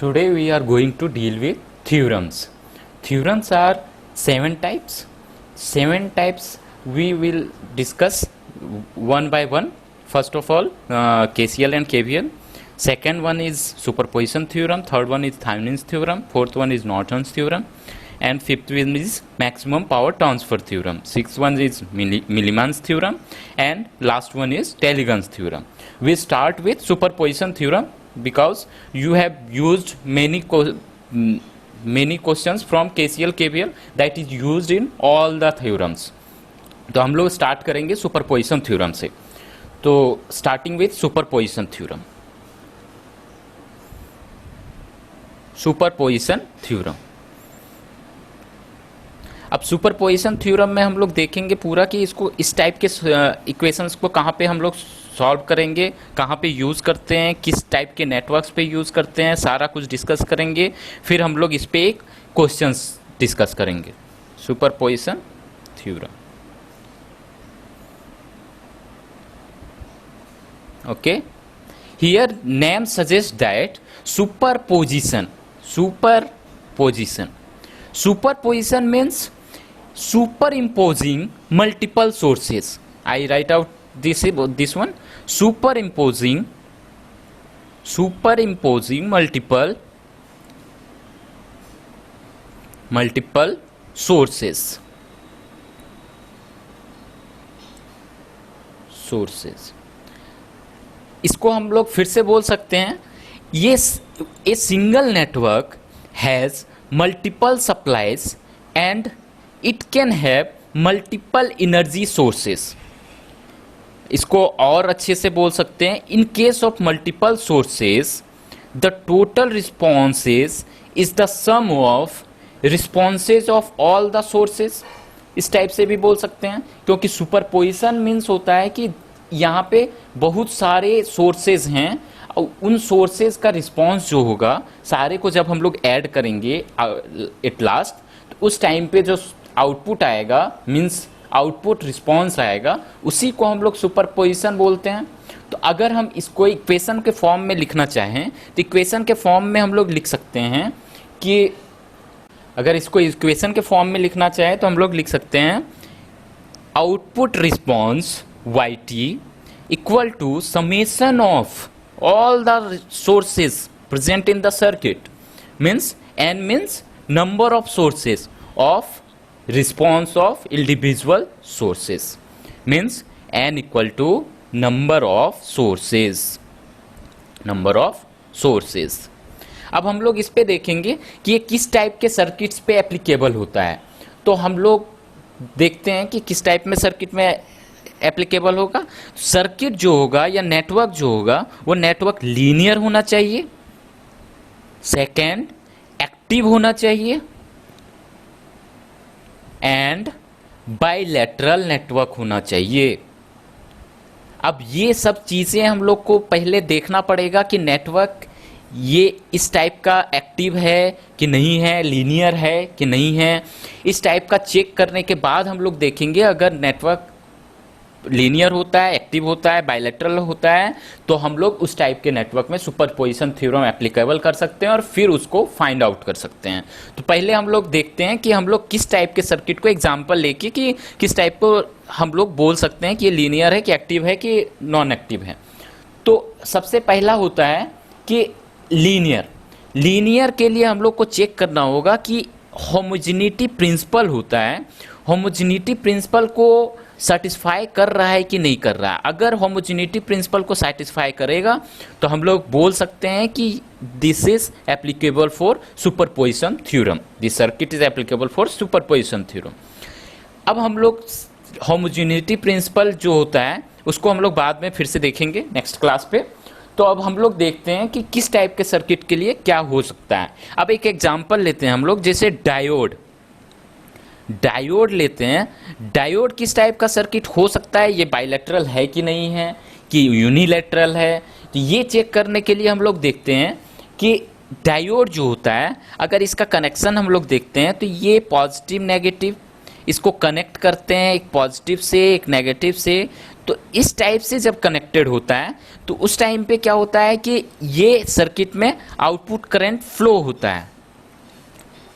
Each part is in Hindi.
Today we are going to deal with theorems. Theorems are 7 types. 7 types we will discuss one by one. First of all, KCL and KVL. Second one is superposition theorem. Third one is Thevenin's theorem. Fourth one is Norton's theorem. And fifth one is maximum power transfer theorem. Sixth one is Milliman's theorem. And last one is Telegan's theorem. We start with superposition theorem because you have used many questions from KCL KVL that is used in all the theorems. तो हम लोग स्टार्ट करेंगे सुपरपोजिशन थ्योरम से. तो starting with superposition theorem. Superposition theorem. अब सुपरपोजिशन थ्योरम में हम लोग देखेंगे पूरा कि इसको इस टाइप के इक्वेशंस को कहाँ पे हम लोग सॉल्व करेंगे, कहाँ पे यूज़ करते हैं, किस टाइप के नेटवर्क्स पे यूज़ करते हैं, सारा कुछ डिस्कस करेंगे. फिर हम लोग इस पे एक क्वेश्चंस डिस्कस करेंगे. Superposition theorem. Okay, here name suggest that superposition means superimposing multiple sources. I write out this one. Superimposing multiple sources. इसको हम लोग फिर से बोल सकते हैं, ये a single network has multiple supplies and it can have multiple energy sources. इसको और अच्छे से बोल सकते हैं, in case of multiple sources the total responses is the sum of responses of all the sources. इस टाइप से भी बोल सकते हैं, क्योंकि सुपरपोजिशन मीन्स होता है कि यहाँ पे बहुत सारे सोर्सेज हैं और उन सोर्सेज का रिस्पॉन्स जो होगा सारे को जब हम लोग ऐड करेंगे एट लास्ट, तो उस टाइम पे जो आउटपुट आएगा मीन्स आउटपुट रिस्पॉन्स आएगा, उसी को हम लोग सुपरपोजिशन बोलते हैं. तो अगर हम इसको इक्वेशन के फॉर्म में लिखना चाहें तो इक्वेशन के फॉर्म में हम लोग लिख सकते हैं कि अगर इसको इक्वेशन के फॉर्म में लिखना चाहें तो हम लोग लिख सकते हैं output response yt equal to summation of all the sources present in the circuit. Means n means number of sources of response of individual sources. Means n equal to number of sources. अब हम लोग इस पे देखेंगे कि ये किस टाइप के सर्किट्स पे एप्लीकेबल होता है. तो हम लोग देखते हैं कि किस टाइप में सर्किट में एप्लीकेबल होगा. सर्किट जो होगा या नेटवर्क जो होगा वो नेटवर्क लीनियर होना चाहिए. सेकेंड, एक्टिव होना चाहिए एंड बाइलेटरल नेटवर्क होना चाहिए. अब ये सब चीजें हम लोग को पहले देखना पड़ेगा कि नेटवर्क ये इस टाइप का एक्टिव है कि नहीं है, लीनियर है कि नहीं है. इस टाइप का चेक करने के बाद हम लोग देखेंगे अगर नेटवर्क लीनियर होता है, एक्टिव होता है, बाइलेटरल होता है, तो हम लोग उस टाइप के नेटवर्क में सुपरपोजिशन थ्योरम एप्लीकेबल कर सकते हैं और फिर उसको फाइंड आउट कर सकते हैं. तो पहले हम लोग देखते हैं कि हम लोग किस टाइप के सर्किट को एग्जांपल लेके कि किस टाइप को हम लोग बोल सकते हैं कि ये लीनियर है कि एक्टिव है कि नॉन एक्टिव है. तो सबसे पहला होता है कि लीनियर के लिए हम लोग को चेक करना होगा कि होमोजेनिटी प्रिंसिपल होता है, होमोजेनिटी प्रिंसिपल को सेटिस्फाई कर रहा है कि नहीं कर रहा है. अगर होमोजेनिटी प्रिंसिपल को सेटिस्फाई करेगा तो हम लोग बोल सकते हैं कि this is applicable for superposition theorem. This circuit is applicable for superposition theorem. अब हम लोग होमोजेनिटी प्रिंसिपल जो होता है उसको हम लोग बाद में फिर से देखेंगे नेक्स्ट क्लास पे. तो अब हम लोग देखते हैं कि किस टाइप के सर्किट के लिए क्या हो सकता है. अब एक एग्जाम्पल लेते हैं हम लोग, जैसे डायोड लेते हैं. डायोड किस टाइप का सर्किट हो सकता है, ये बाइलेटरल है कि नहीं है, कि यूनिलेटरल है. तो ये चेक करने के लिए हम लोग देखते हैं कि डायोड जो होता है अगर इसका कनेक्शन हम लोग देखते हैं तो ये पॉजिटिव नेगेटिव इसको कनेक्ट करते हैं, एक पॉजिटिव से एक नेगेटिव से. तो इस टाइप से जब कनेक्टेड होता है तो उस टाइम पे क्या होता है कि ये सर्किट में आउटपुट करंट फ्लो होता है,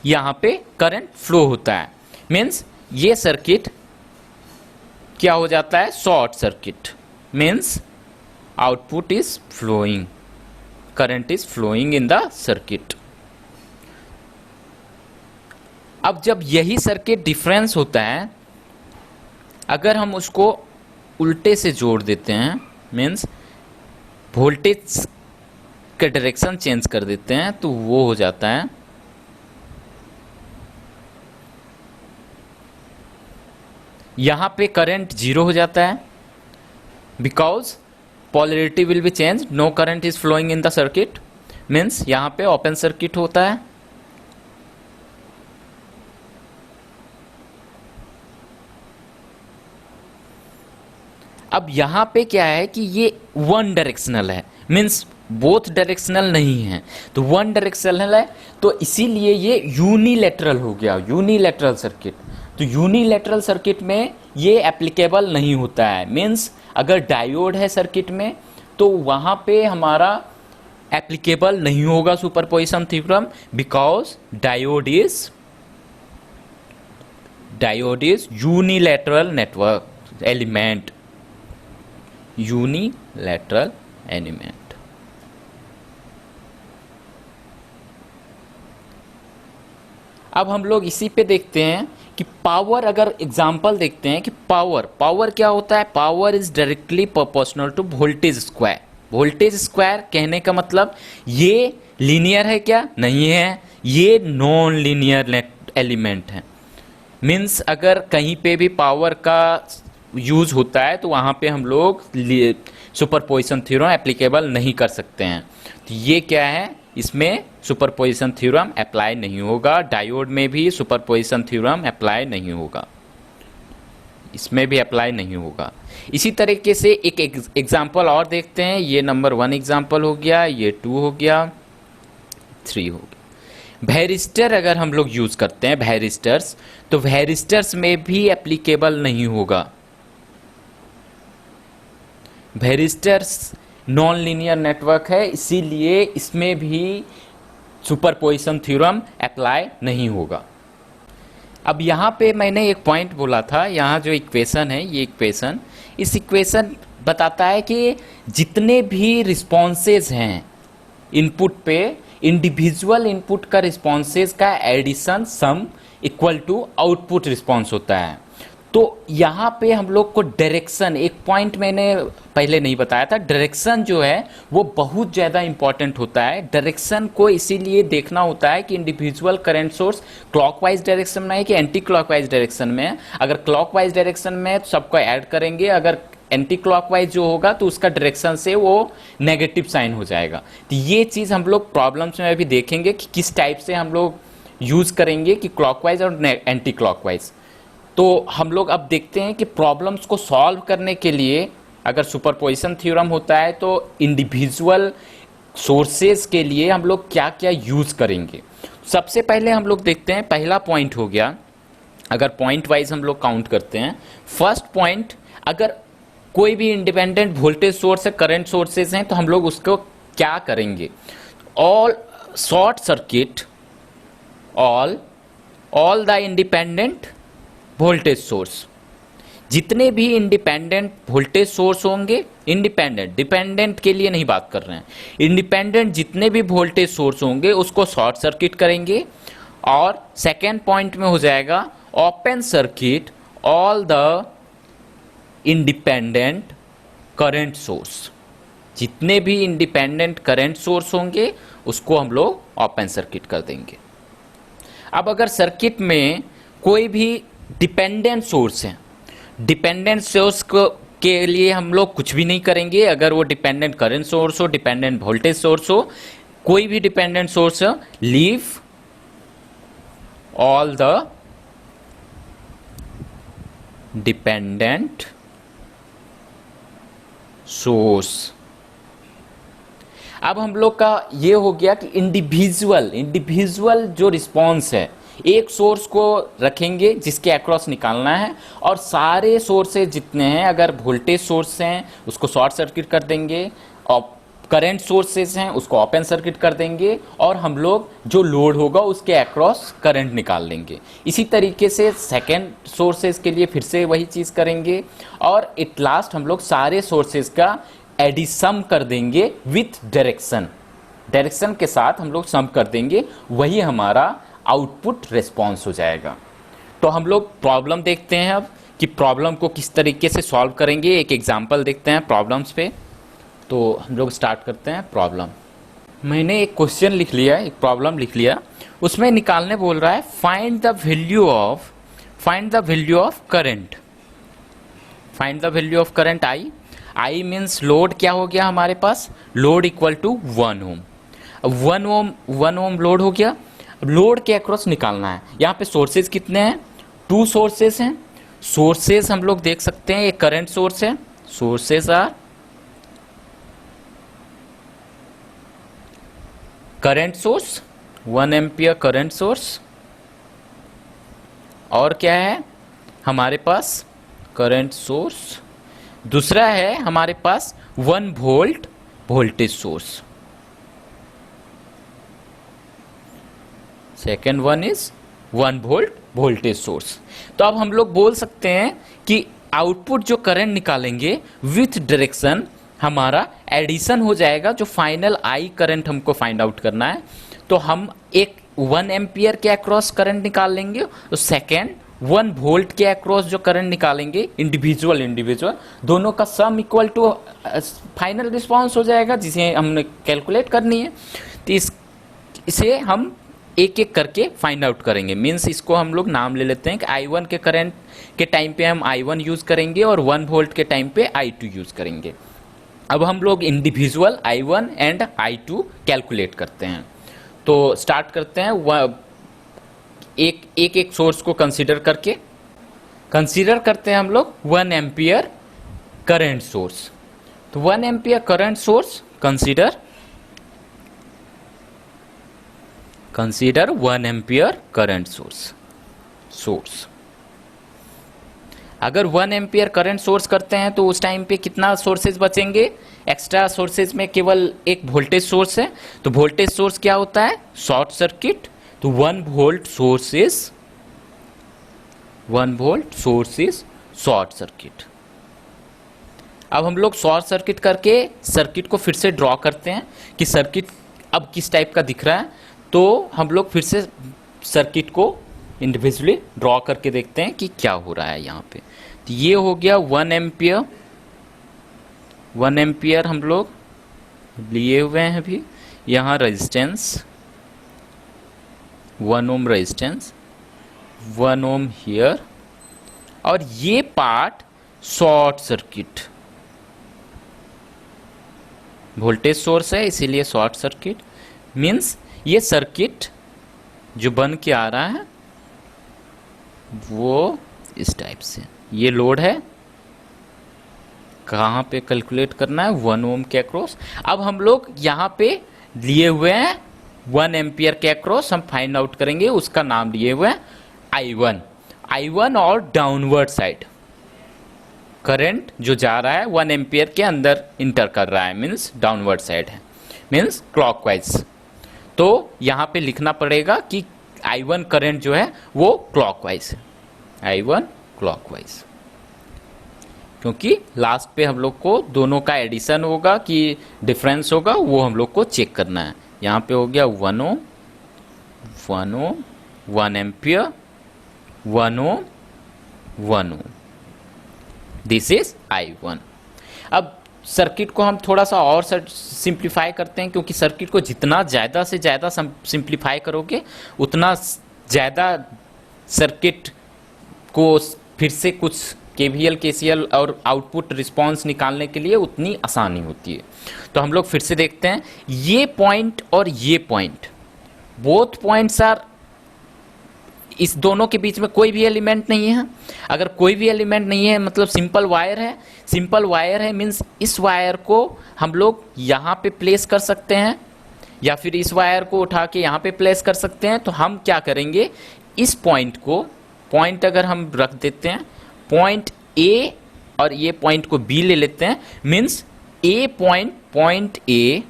यहाँ पे करंट फ्लो होता है, मीन्स ये सर्किट क्या हो जाता है, short circuit, means output is flowing, current is flowing in the circuit. अब जब यही सर्किट डिफरेंस होता है, अगर हम उसको उल्टे से जोड़ देते हैं, मीन्स वोल्टेज का डायरेक्शन चेंज कर देते हैं, तो वो हो जाता है यहाँ पे करंट जीरो हो जाता है, because polarity will be change, no current is flowing in the circuit, means यहाँ पे ओपन सर्किट होता है। अब यहाँ पे क्या है कि ये वन डायरेक्शनल है, मीन्स बोथ डायरेक्शनल नहीं है, तो वन डायरेक्शनल है, तो इसीलिए ये यूनिलैटरल हो गया, यूनिलैटरल सर्किट। तो यूनिलैटरल सर्किट में ये एप्लीकेबल नहीं होता है, मीन्स अगर डायोड है सर्किट में तो वहाँ पे हमारा एप्लीकेबल नहीं होगा superposition theorem, because diode is unilateral network element, unilateral element. अब हम लोग इसी पे देखते हैं कि पावर, अगर एग्जांपल देखते हैं कि पावर क्या होता है, power is directly proportional to voltage square. Voltage square कहने का मतलब ये लीनियर है क्या, नहीं है, ये नॉन लीनियर एलिमेंट है, मीन्स अगर कहीं पे भी पावर का यूज होता है तो वहाँ पे हम लोग सुपरपोजिशन थ्योरम एप्लीकेबल नहीं कर सकते हैं। तो ये क्या है, इसमें सुपरपोजिशन थ्योरम अप्लाई नहीं होगा, डायोड में भी सुपरपोजिशन थ्योरम अप्लाई नहीं होगा, इसमें भी अप्लाई नहीं होगा। इसी तरीके से एक एग्जांपल और देखते हैं, ये नंबर 1 एग्जांपल हो गया, ये 2 हो गया, 3 हो गया। वैरिस्टर अगर हम लोग यूज करते हैं वैरिस्टर्स, तो वैरिस्टर्स में भी एप्लीकेबल नहीं होगा। वैरिस्टर्स नॉन लीनियर नेटवर्क है, इसीलिए इसमें भी सुपरपोजिशन थ्योरम अप्लाई नहीं होगा। अब यहाँ पे मैंने एक पॉइंट बोला था, यहाँ जो इक्वेशन है, ये इक्वेशन, इस इक्वेशन बताता है कि जितने भी रिस्पॉन्सेज हैं इनपुट पे, इंडिविजुअल इनपुट का रिस्पॉन्सेज का addition sum equal to output response होता है। तो यहाँ पे हम लोग को डायरेक्शन, एक पॉइंट मैंने पहले नहीं बताया था, डायरेक्शन जो है वो बहुत ज़्यादा इंपॉर्टेंट होता है। डायरेक्शन को इसीलिए देखना होता है कि individual current source clockwise direction में है कि एंटी क्लॉकवाइज डायरेक्शन में है। अगर क्लॉकवाइज डायरेक्शन में है तो सबको ऐड करेंगे, अगर एंटी क्लॉकवाइज जो होगा तो उसका डायरेक्शन से वो नेगेटिव साइन हो जाएगा। तो ये चीज़ हम लोग प्रॉब्लम्स में भी देखेंगे कि किस टाइप से हम लोग यूज़ करेंगे कि क्लॉकवाइज और एंटी क्लॉकवाइज। तो हम लोग अब देखते हैं कि प्रॉब्लम्स को सॉल्व करने के लिए अगर सुपरपोजिशन थ्योरम होता है तो इंडिविजुअल सोर्सेज के लिए हम लोग क्या क्या यूज़ करेंगे। सबसे पहले हम लोग देखते हैं, पहला पॉइंट हो गया, अगर पॉइंट वाइज हम लोग काउंट करते हैं। फर्स्ट पॉइंट, अगर कोई भी इंडिपेंडेंट वोल्टेज सोर्स है, करंट सोर्सेज हैं, तो हम लोग उसको क्या करेंगे, all short circuit all the independent voltage source. जितने भी इंडिपेंडेंट वोल्टेज सोर्स होंगे, इंडिपेंडेंट, डिपेंडेंट के लिए नहीं बात कर रहे हैं, इंडिपेंडेंट जितने भी वोल्टेज सोर्स होंगे उसको शॉर्ट सर्किट करेंगे। और सेकेंड पॉइंट में हो जाएगा open circuit all the independent current source. जितने भी इंडिपेंडेंट करंट सोर्स होंगे उसको हम लोग ओपन सर्किट कर देंगे। अब अगर सर्किट में कोई भी डिपेंडेंट सोर्स है, डिपेंडेंट सोर्स को के लिए हम लोग कुछ भी नहीं करेंगे। अगर वो डिपेंडेंट करंट सोर्स हो, डिपेंडेंट वोल्टेज सोर्स हो, कोई भी डिपेंडेंट सोर्स हो, leave all the dependent source. अब हम लोग का ये हो गया कि इंडिविजुअल जो रिस्पॉन्स है, एक सोर्स को रखेंगे जिसके अक्रॉस निकालना है, और सारे सोर्सेज जितने हैं, अगर वोल्टेज सोर्स हैं उसको शॉर्ट सर्किट कर देंगे, और करंट सोर्सेज हैं उसको ओपन सर्किट कर देंगे, और हम लोग जो लोड होगा उसके अक्रॉस करंट निकाल लेंगे। इसी तरीके से सेकेंड सोर्सेज के लिए फिर से वही चीज़ करेंगे, और एट लास्ट हम लोग सारे सोर्सेज का एडिशन कर देंगे विथ डायरेक्शन। डायरेक्शन के साथ हम लोग सम कर देंगे, वही हमारा आउटपुट रिस्पॉन्स हो जाएगा। तो हम लोग प्रॉब्लम देखते हैं अब कि प्रॉब्लम को किस तरीके से सॉल्व करेंगे। एक एग्जांपल देखते हैं प्रॉब्लम्स पे। तो हम लोग स्टार्ट करते हैं प्रॉब्लम। मैंने एक क्वेश्चन लिख लिया, एक प्रॉब्लम लिख लिया, उसमें निकालने बोल रहा है find the value of current. Find the value of current I means load क्या हो गया हमारे पास, लोड इक्वल टू 1 ओम। अब 1 ओम लोड हो गया। अब लोड के अक्रॉस निकालना है। यहाँ पे सोर्सेज कितने हैं, 2 सोर्सेज हैं। सोर्सेज हम लोग देख सकते हैं, एक करंट सोर्स है, sources are current source 1 ampere current source, और क्या है हमारे पास करंट सोर्स। दूसरा है हमारे पास 1 volt voltage source. Second one is 1 volt voltage source. तो अब हम लोग बोल सकते हैं कि आउटपुट जो करंट निकालेंगे विथ डायरेक्शन हमारा एडिशन हो जाएगा, जो फाइनल आई करंट हमको फाइंड आउट करना है। तो हम एक 1 एम्पियर के अक्रॉस करंट निकाल लेंगे, तो सेकेंड 1 वोल्ट के अक्रॉस जो करंट निकालेंगे इंडिविजुअल दोनों का sum equal to final response हो जाएगा, जिसे हमने कैलकुलेट करनी है। तो इसे हम एक एक करके फाइंड आउट करेंगे। मीन्स इसको हम लोग नाम ले लेते हैं कि I1 के करंट के टाइम पे हम I1 यूज़ करेंगे, और 1 वोल्ट के टाइम पे I2 यूज़ करेंगे। अब हम लोग individual I1 and I2 calculate करते हैं। तो स्टार्ट करते हैं एक सोर्स को कंसीडर करते हैं हम लोग 1 एम्पियर करंट सोर्स। तो 1 ampere current source consider 1 ampere current source. अगर 1 एम्पियर करंट सोर्स करते हैं तो उस टाइम पे कितना सोर्सेज बचेंगे, एक्स्ट्रा सोर्सेज में केवल एक वोल्टेज सोर्स है। तो वोल्टेज सोर्स क्या होता है, शॉर्ट सर्किट। तो 1 volt source is short circuit. अब हम लोग शॉर्ट सर्किट करके सर्किट को फिर से ड्रॉ करते हैं कि सर्किट अब किस टाइप का दिख रहा है। तो हम लोग फिर से सर्किट को इंडिविजुअली ड्रॉ करके देखते हैं कि क्या हो रहा है यहाँ पे। तो ये हो गया 1 एम्पियर हम लोग लिए हुए हैं अभी। यहाँ resistance 1 ohm resistance, 1 ohm here, और ये part short circuit. Voltage source है इसीलिए शॉर्ट सर्किट। मीन्स ये सर्किट जो बन के आ रहा है वो इस टाइप से, ये लोड है, कहाँ पे कैलकुलेट करना है, 1 ओम के अक्रॉस। अब हम लोग यहाँ पे लिए हुए हैं 1 एम्पियर के अक्रॉस, हम फाइंड आउट करेंगे, उसका नाम लिए हुए हैं I1 और डाउनवर्ड साइड करंट जो जा रहा है 1 एम्पियर के अंदर इंटर कर रहा है, मीन्स डाउनवर्ड साइड है, मीन्स क्लॉकवाइज। तो यहाँ पे लिखना पड़ेगा कि I1 करंट जो है वो क्लॉकवाइज है, I1 क्लॉकवाइज, क्योंकि लास्ट पे हम लोग को दोनों का एडिशन होगा कि डिफरेंस होगा, वो हम लोग को चेक करना है। यहाँ पे हो गया 1 ohm 1 ampere 1 ohm, this is I1। अब सर्किट को हम थोड़ा सा और सिंप्लीफाई करते हैं, क्योंकि सर्किट को जितना ज़्यादा से ज़्यादा सिंप्लीफाई करोगे उतना ज़्यादा सर्किट को फिर से कुछ KVL KCL और आउटपुट रिस्पांस निकालने के लिए उतनी आसानी होती है। तो हम लोग फिर से देखते हैं, ये पॉइंट और ये पॉइंट, बोथ पॉइंट्स आर, इस दोनों के बीच में कोई भी एलिमेंट नहीं है। अगर कोई भी एलिमेंट नहीं है मतलब सिंपल वायर है, मीन्स इस वायर को हम लोग यहाँ पे प्लेस कर सकते हैं, या फिर इस वायर को उठा के यहाँ पे प्लेस कर सकते हैं। तो हम क्या करेंगे इस पॉइंट को, पॉइंट अगर हम रख देते हैं पॉइंट ए और ये पॉइंट को बी ले लेते हैं, means A point A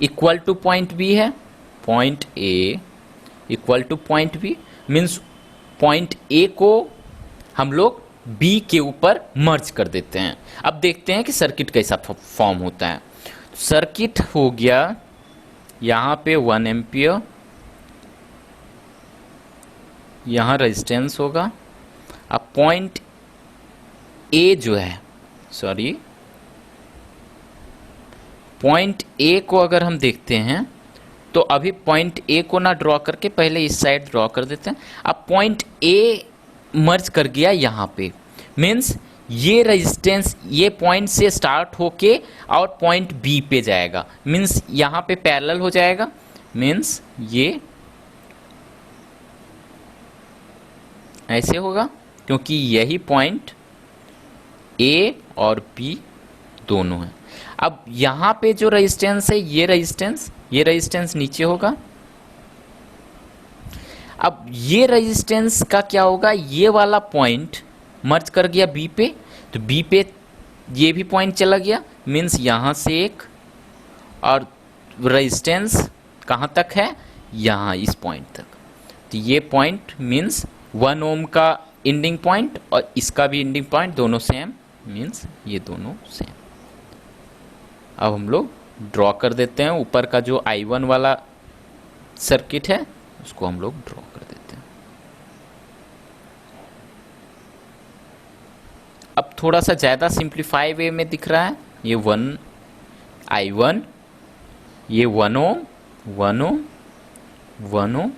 equal to point B है, point A equal to point B, means point A को हम लोग बी के ऊपर मर्ज कर देते हैं। अब देखते हैं कि सर्किट कैसा फॉर्म होता है। सर्किट हो गया यहाँ पे 1 एम्पियर, यहाँ रेजिस्टेंस होगा। अब पॉइंट ए जो है, सॉरी पॉइंट ए को अगर हम देखते हैं तो अभी पॉइंट ए को ना ड्रॉ करके पहले इस साइड ड्रॉ कर देते हैं। अब पॉइंट ए मर्ज कर गया यहाँ पे, मीन्स ये रेजिस्टेंस ये पॉइंट से स्टार्ट होके और पॉइंट बी पे जाएगा, मीन्स यहाँ पे पैरेलल हो जाएगा, मीन्स ये ऐसे होगा क्योंकि यही पॉइंट ए और बी दोनों है। अब यहाँ पे जो रेजिस्टेंस है ये रेजिस्टेंस नीचे होगा। अब ये रेजिस्टेंस का क्या होगा, ये वाला पॉइंट मर्ज कर गया बी पे, तो बी पे ये भी पॉइंट चला गया, मीन्स यहाँ से एक, और रेजिस्टेंस कहाँ तक है, यहाँ इस पॉइंट तक। तो ये पॉइंट मीन्स 1 ओम का एंडिंग पॉइंट और इसका भी एंडिंग पॉइंट दोनों सेम, मीन्स ये दोनों सेम। अब हम लोग ड्रॉ कर देते हैं ऊपर का जो I1 वाला सर्किट है उसको हम लोग ड्रॉ कर देते हैं। अब थोड़ा सा ज़्यादा सिंप्लीफाई वे में दिख रहा है, ये 1 I1, ये 1 ओम 1 ओम 1 ओम।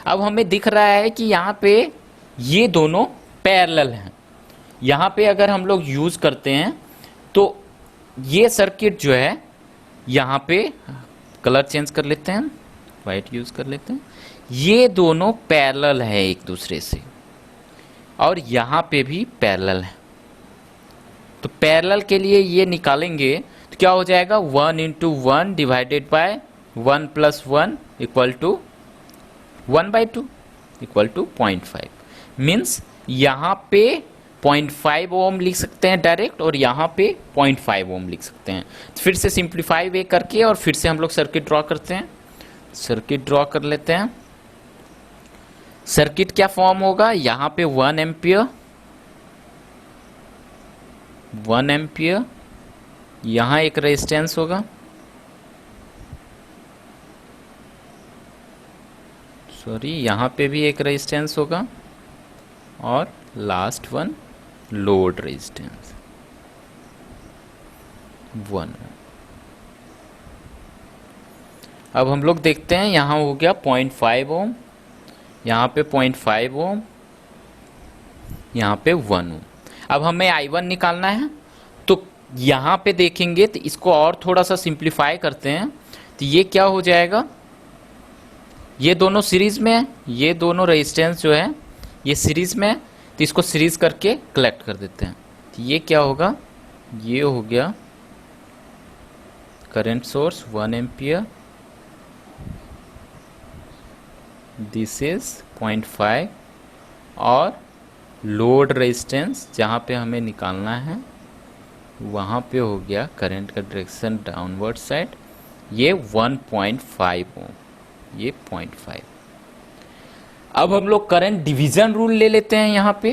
अब हमें दिख रहा है कि यहाँ पे ये दोनों पैरेलल हैं। यहाँ पे अगर हम लोग यूज़ करते हैं तो ये सर्किट जो है, यहाँ पे कलर चेंज कर लेते हैं, वाइट यूज़ कर लेते हैं, ये दोनों पैरेलल है एक दूसरे से और यहाँ पे भी पैरेलल है। तो पैरेलल के लिए ये निकालेंगे तो क्या हो जाएगा, 1 × 1 divided by 1 + 1 equal to 1/2 equal to 0.5, means यहाँ पे 0.5 ओम लिख सकते हैं डायरेक्ट और यहाँ पे 0.5 ओम लिख सकते हैं। तो फिर से सिंप्लीफाई वे करके और फिर से हम लोग सर्किट ड्रॉ करते हैं। सर्किट ड्रॉ कर लेते हैं। सर्किट क्या फॉर्म होगा, यहाँ पे 1 एम्पियर, यहाँ एक रेजिस्टेंस होगा, सॉरी यहाँ पे भी एक रेजिस्टेंस होगा और लास्ट वन लोड रेजिस्टेंस 1। अब हम लोग देखते हैं, यहाँ हो गया 0.5 ओम, यहाँ पे 0.5 ओम, यहाँ पे 1 ओम। अब हमें I1 निकालना है तो यहाँ पे देखेंगे तो इसको और थोड़ा सा सिंप्लीफाई करते हैं तो ये क्या हो जाएगा, ये दोनों सीरीज में है, ये दोनों रेजिस्टेंस जो है ये सीरीज में है, तो इसको सीरीज करके कलेक्ट कर देते हैं। तो ये क्या होगा, ये हो गया current source 1 ampere, this is 0.5 और लोड रेजिस्टेंस जहाँ पे हमें निकालना है वहाँ पे हो गया करंट का डायरेक्शन डाउनवर्ड साइड, ये 1.5 ओम, ये 0.5। अब हम लोग करंट डिवीजन रूल ले लेते हैं यहाँ पे,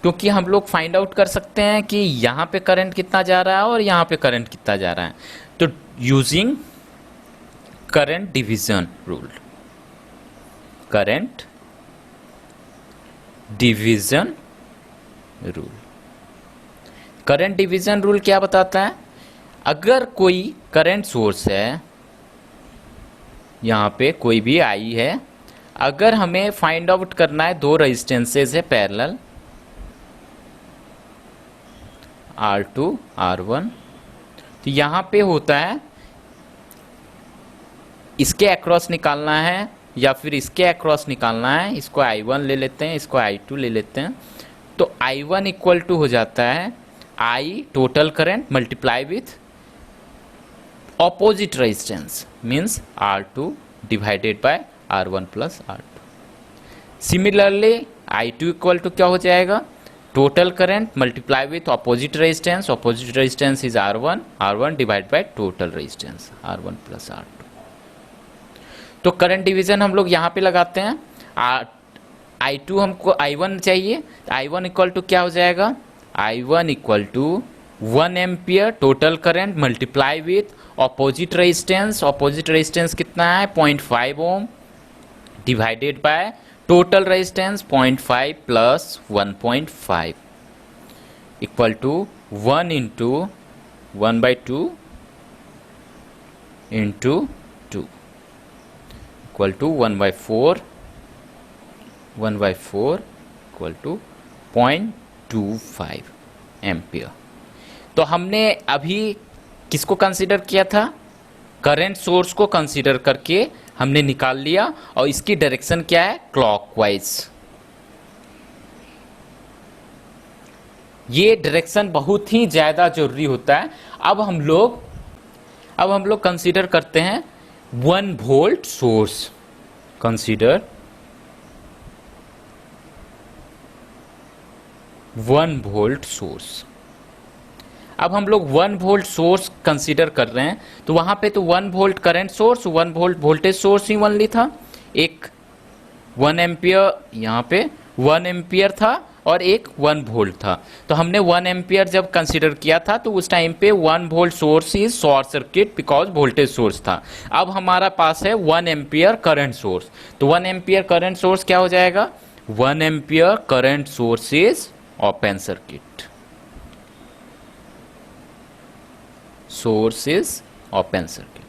क्योंकि हम लोग फाइंड आउट कर सकते हैं कि यहाँ पे करंट कितना जा रहा है और यहाँ पे करंट कितना जा रहा है। तो using current division rule, current division rule, current division rule क्या बताता है, अगर कोई करंट सोर्स है, यहाँ पे कोई भी आई है, अगर हमें फाइंड आउट करना है दो रेजिस्टेंसेस है पैरेलल R2 R1, तो यहाँ पे होता है इसके अक्रॉस निकालना है या फिर इसके अक्रॉस निकालना है, इसको I1 ले लेते हैं, इसको I2 ले लेते हैं, तो I1 इक्वल टू हो जाता है I total current multiply with opposite resistance means R2 divided by R1 plus R2। Similarly I2 equal to क्या हो जाएगा, total current multiply with opposite resistance is R1 divide by total resistance R1 plus R2। तो करंट डिवीजन हम लोग यहाँ पे लगाते हैं। I2 हमको I1 चाहिए, I1 इक्वल टू क्या हो जाएगा, I1 equal to 1 ampere total current multiply with opposite resistance कितना है 0.5 ohm divided by total resistance 0.5 plus 1.5 equal to 1 into 1/2 into 2 equal to 1/4 equal to 0.25 ampere. तो हमने अभी किसको कंसीडर किया था, करंट सोर्स को कंसीडर करके हमने निकाल लिया, और इसकी डायरेक्शन क्या है, क्लॉकवाइज। ये डायरेक्शन बहुत ही ज्यादा जरूरी होता है। अब हम लोग कंसीडर करते हैं 1 volt source, consider 1 volt source. अब हम लोग 1 वोल्ट सोर्स कंसीडर कर रहे हैं, तो वहां पे तो 1 volt current source, 1 volt voltage source ही ओनली था, एक 1 एम्पियर, यहाँ पे 1 एम्पियर था और एक 1 वोल्ट था। तो हमने 1 एम्पियर जब कंसीडर किया था तो उस टाइम पे 1 volt source is short circuit because voltage source था। अब हमारा पास है 1 एम्पियर करंट सोर्स, तो 1 एम्पियर करंट सोर्स क्या हो जाएगा, 1 ampere current source is open circuit, source is open circuit.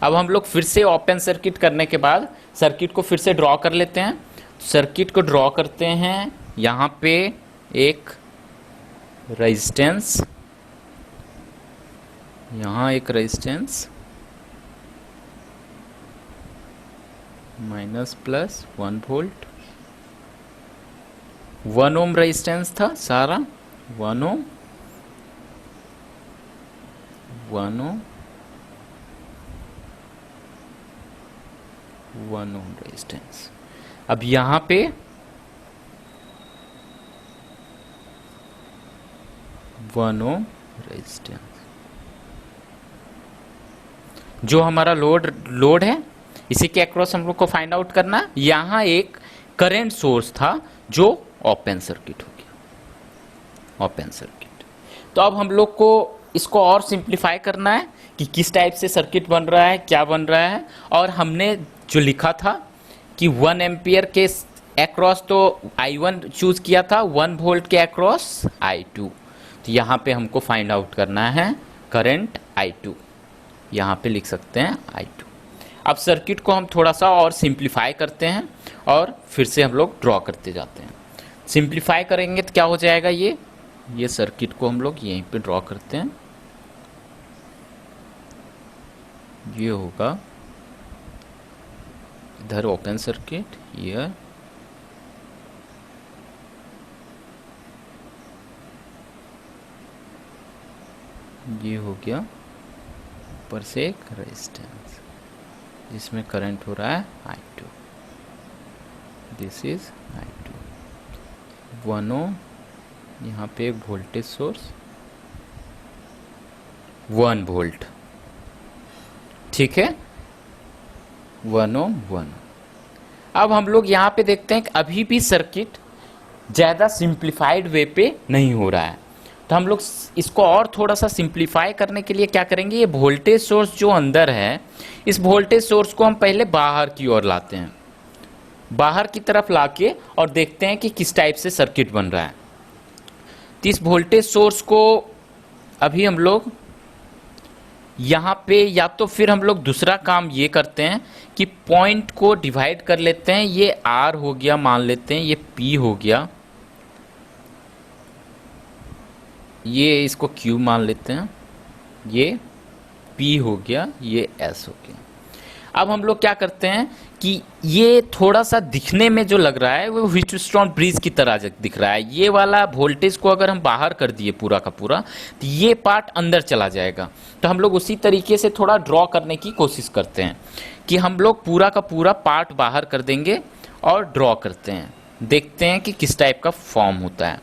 अब हम लोग फिर से ओपन सर्किट करने के बाद सर्किट को फिर से ड्रॉ कर लेते हैं। सर्किट को ड्रॉ करते हैं, यहाँ पे एक रेजिस्टेंस, यहाँ एक resistance minus plus 1 volt, 1 ohm resistance था सारा, 1 ओम 1 ओम रेजिस्टेंस। अब यहां पे 1 ओम रेजिस्टेंस, जो हमारा लोड है इसी के अक्रॉस हम लोग को फाइंड आउट करना। यहां एक करंट सोर्स था जो ओपन सर्किट हो गया, ओपन सर्किट। तो अब हम लोग को इसको और सिंप्लीफाई करना है कि किस टाइप से सर्किट बन रहा है, क्या बन रहा है। और हमने जो लिखा था कि 1 एम्पियर के अक्रॉस तो I1 चूज किया था, 1 वोल्ट के अक्रॉस I2। तो यहाँ पे हमको फाइंड आउट करना है करंट I2, यहाँ पे लिख सकते हैं I2। अब सर्किट को हम थोड़ा सा और सिंप्लीफाई करते हैं और फिर से हम लोग ड्रॉ करते जाते हैं। सिंप्लीफाई करेंगे तो क्या हो जाएगा, ये सर्किट को हम लोग यहीं पे ड्रॉ करते हैं। ये होगा इधर ओपन सर्किट, ये हो गया ऊपर से एक रेजिस्टेंस जिसमें करंट हो रहा है I2, दिस इज I2। 1 ओम, यहाँ पे एक वोल्टेज सोर्स 1 वोल्ट, ठीक है, 1 ओम 1 ओम। अब हम लोग यहाँ पे देखते हैं कि अभी भी सर्किट ज़्यादा सिंप्लीफाइड वे पे नहीं हो रहा है। तो हम लोग इसको और थोड़ा सा सिंप्लीफाई करने के लिए क्या करेंगे, ये वोल्टेज सोर्स जो अंदर है, इस वोल्टेज सोर्स को हम पहले बाहर की ओर लाते हैं, बाहर की तरफ लाके और देखते हैं कि किस टाइप से सर्किट बन रहा है। तो इस वोल्टेज सोर्स को अभी हम लोग यहाँ पे, या तो फिर हम लोग दूसरा काम ये करते हैं कि पॉइंट को डिवाइड कर लेते हैं। ये R हो गया, मान लेते हैं ये P हो गया, ये इसको Q मान लेते हैं, ये P हो गया, ये S हो गया। अब हम लोग क्या करते हैं कि ये थोड़ा सा दिखने में जो लग रहा है वो व्हीटस्टोन ब्रिज की तरह दिख रहा है। ये वाला वोल्टेज को अगर हम बाहर कर दिए पूरा का पूरा, तो ये पार्ट अंदर चला जाएगा। तो हम लोग उसी तरीके से थोड़ा ड्रॉ करने की कोशिश करते हैं कि हम लोग पूरा का पूरा पार्ट बाहर कर देंगे और ड्रॉ करते हैं, देखते हैं कि किस टाइप का फॉर्म होता है।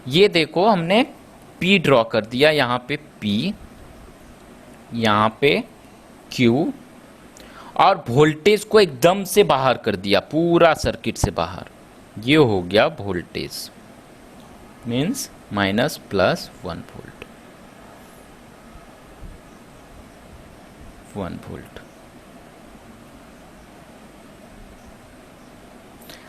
ये देखो हमने P ड्रॉ कर दिया, यहाँ पे P, यहाँ पे Q, और वोल्टेज को एकदम से बाहर कर दिया, पूरा सर्किट से बाहर। ये हो गया voltage, means minus plus 1 volt.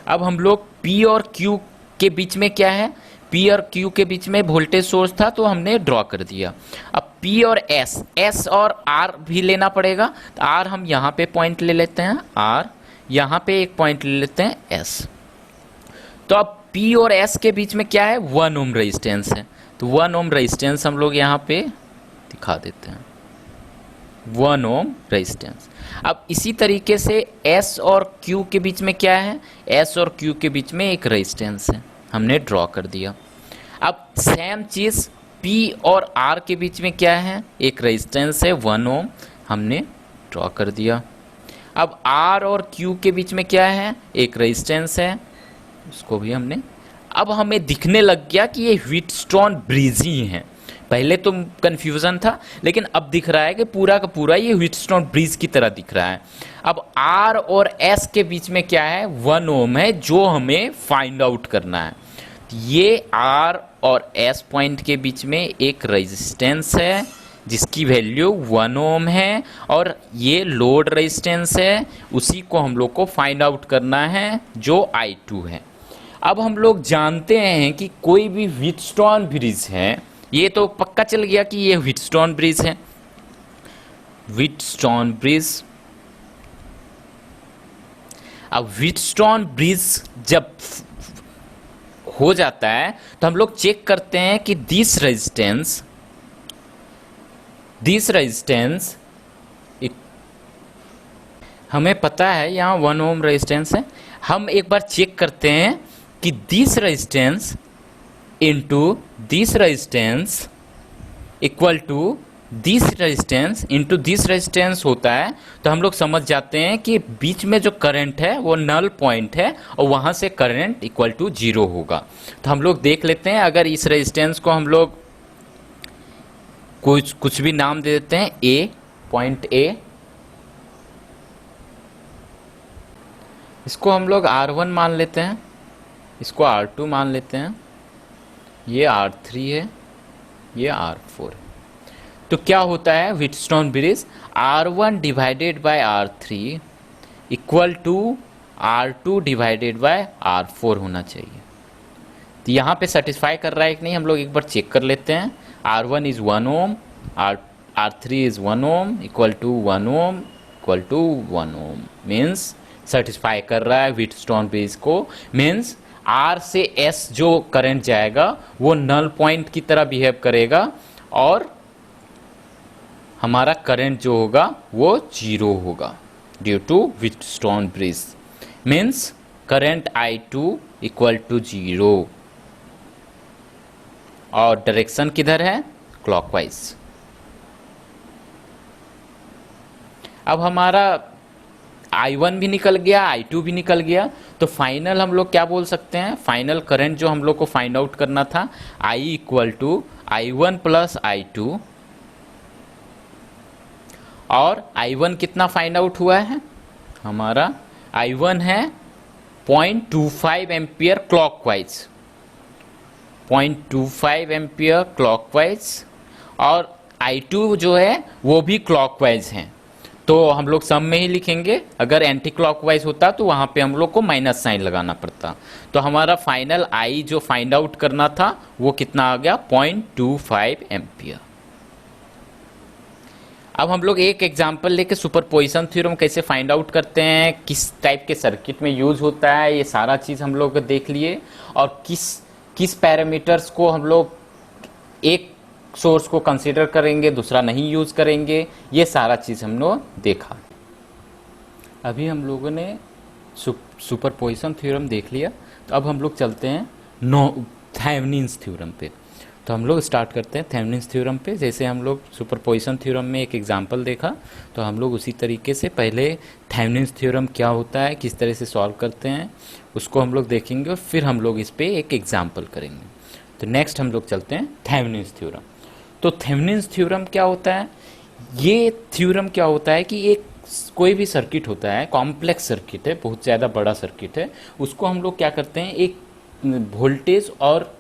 अब हम लोग P और Q के बीच में क्या है, P और Q के बीच में वोल्टेज सोर्स था तो हमने ड्रॉ कर दिया। अब P और S और R भी लेना पड़ेगा, तो R हम यहाँ पे पॉइंट ले लेते हैं, R यहाँ पे एक पॉइंट ले लेते हैं S। तो अब P और S के बीच में क्या है, 1 ओम रेजिस्टेंस है, तो 1 ओम रेजिस्टेंस हम लोग यहाँ पे दिखा देते हैं, 1 ओम रेजिस्टेंस। अब इसी तरीके से S और Q के बीच में क्या है, S और Q के बीच में एक रेजिस्टेंस है, हमने ड्रॉ कर दिया। अब सेम चीज़ P और R के बीच में क्या है, एक रेजिस्टेंस है 1 ओम, हमने ड्रॉ कर दिया। अब R और Q के बीच में क्या है, एक रेजिस्टेंस है, उसको भी हमने। अब हमें दिखने लग गया कि ये व्हीटस्टोन ब्रिज ही है। पहले तो कन्फ्यूज़न था, लेकिन अब दिख रहा है कि पूरा का पूरा ये व्हीटस्टोन ब्रिज की तरह दिख रहा है। अब R और S के बीच में क्या है, 1 ओम है, जो हमें फाइंड आउट करना है। ये R और S पॉइंट के बीच में एक रेजिस्टेंस है जिसकी वैल्यू 1 ओम है, और ये लोड रेजिस्टेंस है, उसी को हम लोग को फाइंड आउट करना है जो I2 है। अब हम लोग जानते हैं कि कोई भी व्हीटस्टोन ब्रिज है, ये तो पक्का चल गया कि ये व्हीटस्टोन ब्रिज है। व्हीटस्टोन ब्रिज, अब व्हीटस्टोन ब्रिज जब हो जाता है तो हम लोग चेक करते हैं कि दिस रेजिस्टेंस हमें पता है यहाँ 1 ओम रेजिस्टेंस है। हम एक बार चेक करते हैं कि this resistance into this resistance equal to this resistance into this resistance होता है, तो हम लोग समझ जाते हैं कि बीच में जो करंट है वो नल पॉइंट है और वहाँ से करंट इक्वल टू 0 होगा। तो हम लोग देख लेते हैं, अगर इस रेजिस्टेंस को हम लोग कुछ भी नाम दे देते हैं, A, पॉइंट A, इसको हम लोग R1 मान लेते हैं, इसको R2 मान लेते हैं, ये R3 है, ये R4 है। तो क्या होता है Wheatstone bridge, R1 divided by R3 equal to R2 divided by R4 होना चाहिए। तो यहाँ पे सेटिस्फाई कर रहा है कि नहीं, हम लोग एक बार चेक कर लेते हैं। R1 is 1 ohm, R3 is 1 ohm, equal to 1 ohm, equal to 1 ohm, means satisfy कर रहा है व्हीटस्टोन ब्रिज को। मीन्स R से S जो करंट जाएगा वो नल पॉइंट की तरह बिहेव करेगा और हमारा करंट जो होगा वो 0 होगा due to Wheatstone bridge. Means current I2 equal to 0, और डायरेक्शन किधर है, क्लॉकवाइज। अब हमारा I1 भी निकल गया, I2 भी निकल गया, तो फाइनल हम लोग क्या बोल सकते हैं, फाइनल करंट जो हम लोग को फाइंड आउट करना था, I equal to I1 plus I2, और I1 कितना फाइंड आउट हुआ है, हमारा I1 है 0.25 एम्पियर क्लॉकवाइज, 0.25 एम्पियर क्लॉकवाइज, और I2 जो है वो भी क्लॉकवाइज है। तो हम लोग सम में ही लिखेंगे, अगर एंटी क्लॉकवाइज होता तो वहाँ पे हम लोग को माइनस साइन लगाना पड़ता। तो हमारा फाइनल I जो फाइंड आउट करना था वो कितना आ गया, 0.25 एम्पियर। अब हम लोग एक एग्जांपल लेके सुपरपोजिशन थ्योरम कैसे फाइंड आउट करते हैं, किस टाइप के सर्किट में यूज होता है, ये सारा चीज़ हम लोग देख लिए, और किस पैरामीटर्स को हम लोग एक सोर्स को कंसीडर करेंगे, दूसरा नहीं यूज़ करेंगे, ये सारा चीज़ हम लोग देखा। अभी हम लोगों ने सुपरपोजिशन थ्योरम देख लिया, तो अब हम लोग चलते हैं थेवेनिन्स थ्योरम पे। तो हम लोग स्टार्ट करते हैं थेवेनिन्स थ्योरम पे। जैसे हम लोग सुपरपोजिशन थ्योरम में एक एग्जांपल देखा, तो हम लोग उसी तरीके से पहले थेवेनिन्स थ्योरम क्या होता है, किस तरह से सॉल्व करते हैं, उसको हम लोग देखेंगे और फिर हम लोग इस पे एक एग्जांपल करेंगे। तो नेक्स्ट हम लोग चलते हैं थेवेनिन्स थ्योरम। तो थेवेनिन्स थ्योरम क्या होता है? ये थ्योरम क्या होता है कि एक कोई भी सर्किट होता है, कॉम्प्लेक्स सर्किट है, बहुत ज़्यादा बड़ा सर्किट है, उसको हम लोग क्या करते हैं, एक वोल्टेज और